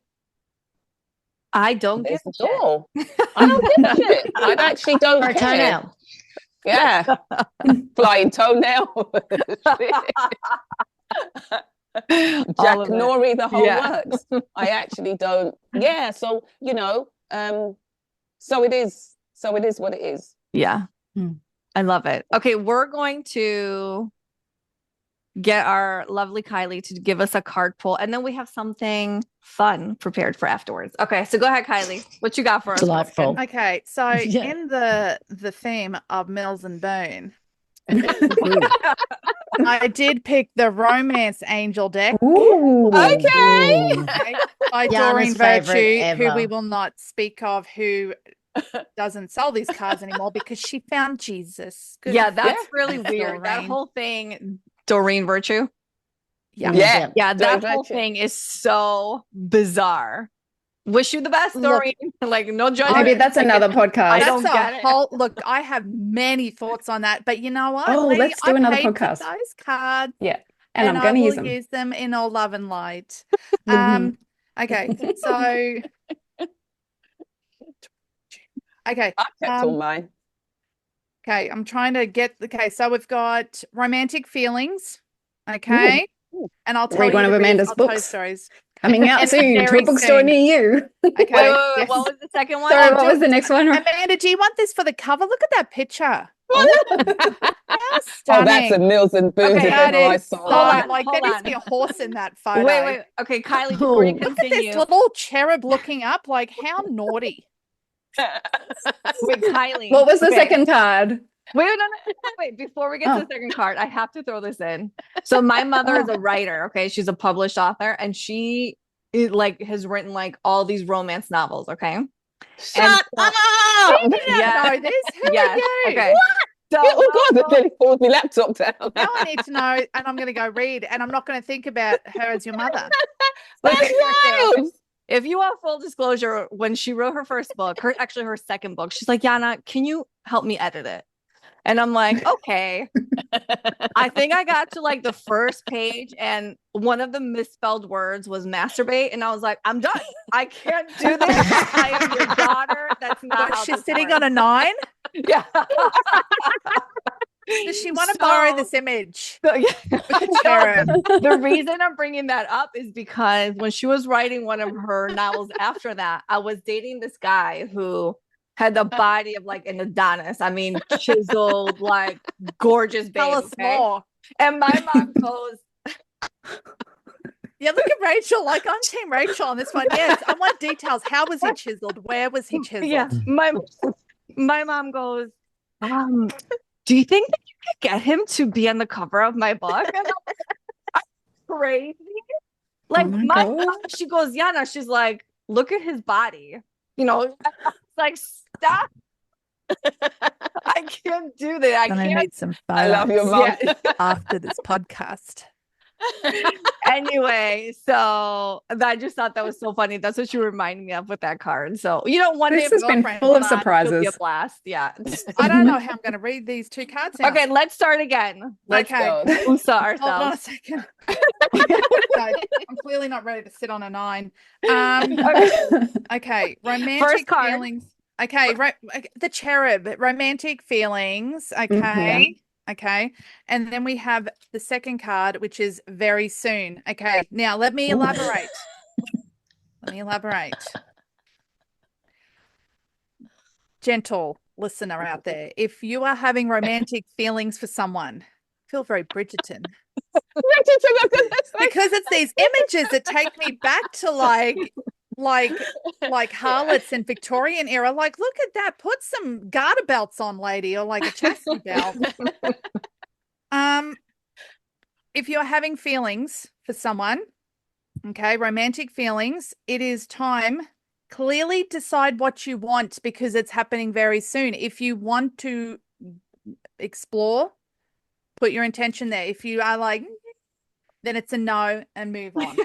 I don't give a shit. I don't give a shit. I actually don't care. Toenail. Yeah. Flying toenail. Jack Nori, the whole works. I actually don't. Yeah. So, so it is. So it is what it is. Yeah. I love it. Okay. We're going to get our lovely Kylie to give us a card pull, and then we have something fun prepared for afterwards. Okay, so go ahead, Kylie. What you got for us? Delightful. Okay, so in the theme of Mills and Boone, I did pick the Romance Angel deck. Ooh. Okay. By Yiannah's Doreen Virtue, favourite who we ever. will not speak of, who doesn't sell these cards anymore because she found Jesus. Good Yeah, that's Yeah. really weird. That Doreen. whole thing, Doreen Virtue. Yeah. Yeah. Yeah, that Doreen whole Virtue. thing is so bizarre. Wish you the best, Look, Doreen. Like, no judgment. Maybe that's Like, another podcast. I That's don't get a it. whole look. I have many thoughts on that, but you know what? Oh, lady? let's do I another paid for podcast. those cards, Yeah. And I'm I going to will use them. use them in all love and light. Mhm. Okay, so okay, I kept all mine. okay. I'm trying to get. Okay, so we've got romantic feelings. Okay, Ooh. and I'll tell Read you one the of reason. Amanda's I'll tell you books. stories. Coming out And soon to a very bookstore soon. near you. Okay, Wait, yes. what was the second one? Sorry, Oh, what was the next one? Amanda, do you want this for the cover? Look at that picture. Oh, How Oh, stunning. that's a Mills and Boons Okay, if that ever I is saw so, Hold on, one. like hold there needs to on. be a horse in that photo. Wait. Okay, Kylie, before you Oh. Look at this continue. little cherub looking up. Like, how naughty. Wait, Kylie. what was the Okay. second card? Wait, no. Wait, before we get to Oh. the second card, I have to throw this in. So my mother is a writer, okay? She's a published author, and she has written like all these romance novels, okay? Shut up! Yeah. Know this? Who Yes. are you? Okay. So, Oh God, I nearly pulled my laptop down. Now I need to know, and I'm going to go read, and I'm not going to think about her as your mother. That's Okay, wild. if you want full disclosure, when she wrote her first book, actually her second book, she's like, Yiannah, can you help me edit it? And I'm like, okay. I think I got to like the first page and one of the misspelled words was masturbate. And I was like, I'm done. I can't do this. I am your daughter. That's not What, how she's this sitting works. on a 9? Yeah. Does she want to borrow So- this image? So, yeah. Cherub. The reason I'm bringing that up is because when she was writing one of her novels after that, I was dating this guy who had the body of like an Adonis. I mean, chiseled, like gorgeous babe. Tell us Okay? more. And my mom goes, Yeah, look at Rachel. Like, I'm Team Rachel on this one. Yes, I want details. How was he chiseled? Where was he chiseled? yeah, my mom goes, do you think that you could get him to be on the cover of my book? And I'm like, "Are you crazy? Like my my God. mom, she goes, Yiannah, she's like, look at his body. You know, it's like stop. I can't do that. I Gonna can't. need some I love your photos mom. after this podcast. Anyway, so I just thought that was so funny. That's what you reminded me of with that card. So, one This day has been girlfriend full of will not, she'll be a surprises. blast. Yeah. I don't know how I'm going to read these two cards now. Okay, let's start again. Let's Okay. go. USA Hold on a ourselves. second. No, I'm clearly not ready to sit on a 9. Okay, romantic First card. feelings. Okay, the cherub, romantic feelings. Okay, Mhm. okay, and then we have the second card, which is very soon. Okay, now let me elaborate. Let me elaborate. Gentle listener out there, if you are having romantic feelings for someone, feel very Bridgerton. Because it's these images that take me back to like harlots and Victorian era. Like, look at that. Put some garter belts on, lady, or like a chastity belt. If you're having feelings for someone, okay, romantic feelings, it is time. Clearly decide what you want because it's happening very soon. If you want to explore, put your intention there. If you are like, then it's a no and move on.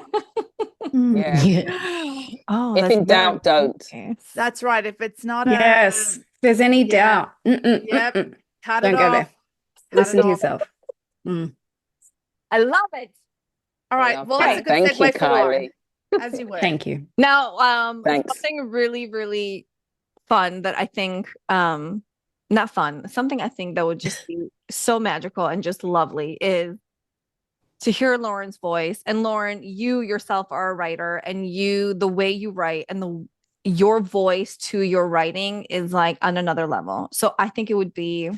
Yeah. Oh, If that's in doubt, very don't. nice. That's right. If it's not Yes. If there's any Yeah. doubt. Yep. Cut Don't it go off. there. Cut Listen it to off. yourself. I love it. All right. Well, that's a good Thank segue you, forward, Kylie. as you were. Thank you. Now, Thanks. something really, really fun that I think, not fun, something I think that would just be so magical and just lovely is to hear Lauren's voice. And Lauren, you yourself are a writer, and the way you write and your voice to your writing is like on another level. So I think it would be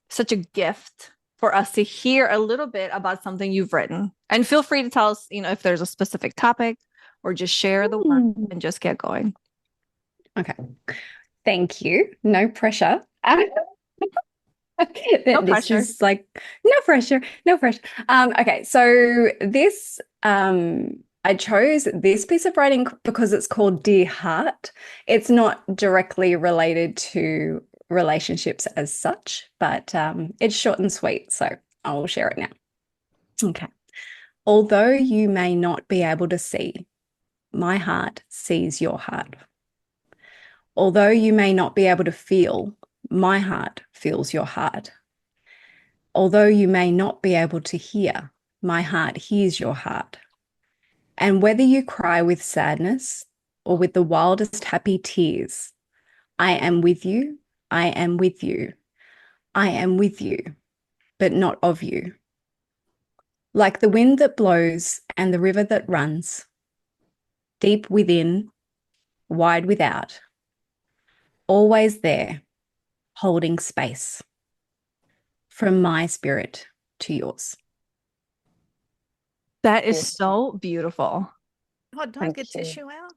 such a gift for us to hear a little bit about something you've written. And feel free to tell us, if there's a specific topic, or just share the work and just get going. Okay. Thank you. No pressure. No This pressure. is like no pressure, no pressure. Okay, so this I chose this piece of writing because it's called Dear Heart. It's not directly related to relationships as such, but it's short and sweet, so I will share it now. Okay. Although you may not be able to see, my heart sees your heart. Although you may not be able to feel, my heart feels your heart. Although you may not be able to hear, my heart hears your heart. And whether you cry with sadness or with the wildest happy tears, I am with you, I am with you, I am with you, but not of you. Like the wind that blows and the river that runs, deep within, wide without, always there, holding space, from my spirit to yours. That is Beautiful. so beautiful. God, don't Thank get you. tissue out.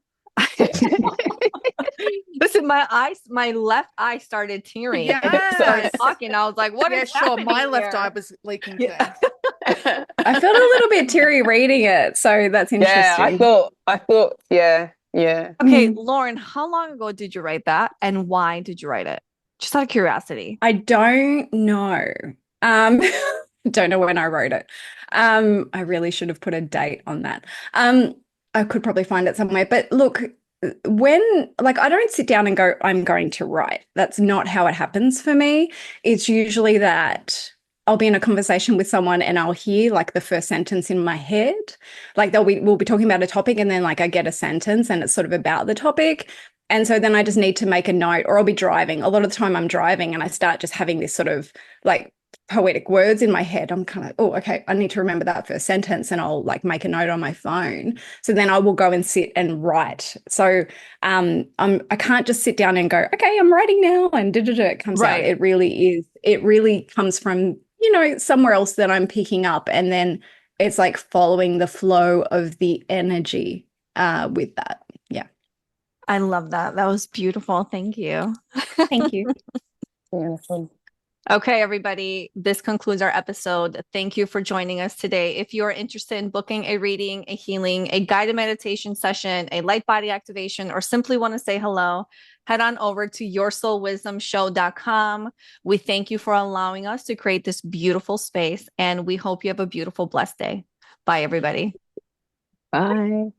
Listen, my left eye started tearing. Yes. And you started talking. I was like, what Yeah, is sure. My happening left here? eye was leaking Yeah. too. I felt a little bit teary reading it, so that's Yeah, interesting. I thought, yeah. Okay, Lauren, how long ago did you write that and why did you write it? Just out of curiosity. I don't know. Um, don't know when I wrote it. I really should have put a date on that. I could probably find it somewhere. But look, when like I don't sit down and go, I'm going to write. That's not how it happens for me. It's usually that I'll be in a conversation with someone and I'll hear like the first sentence in my head. Like we'll be talking about a topic and then like I get a sentence and it's sort of about the topic. And so then I just need to make a note, or I'll be driving. A lot of the time I'm driving and I start just having this sort of like poetic words in my head. I'm kind of, oh, okay, I need to remember that first sentence, and I'll like make a note on my phone. So then I will go and sit and write. So I can't just sit down and go, okay, I'm writing now, and it comes out. Right. It really comes from, somewhere else that I'm picking up. And then it's like following the flow of the energy with that. Yeah. I love that. That was beautiful. Thank you. Thank you. Beautiful. Okay, everybody, this concludes our episode. Thank you for joining us today. If you're interested in booking a reading, a healing, a guided meditation session, a light body activation, or simply want to say hello, head on over to yoursoulwisdomshow.com. We thank you for allowing us to create this beautiful space, and we hope you have a beautiful, blessed day. Bye, everybody. Bye.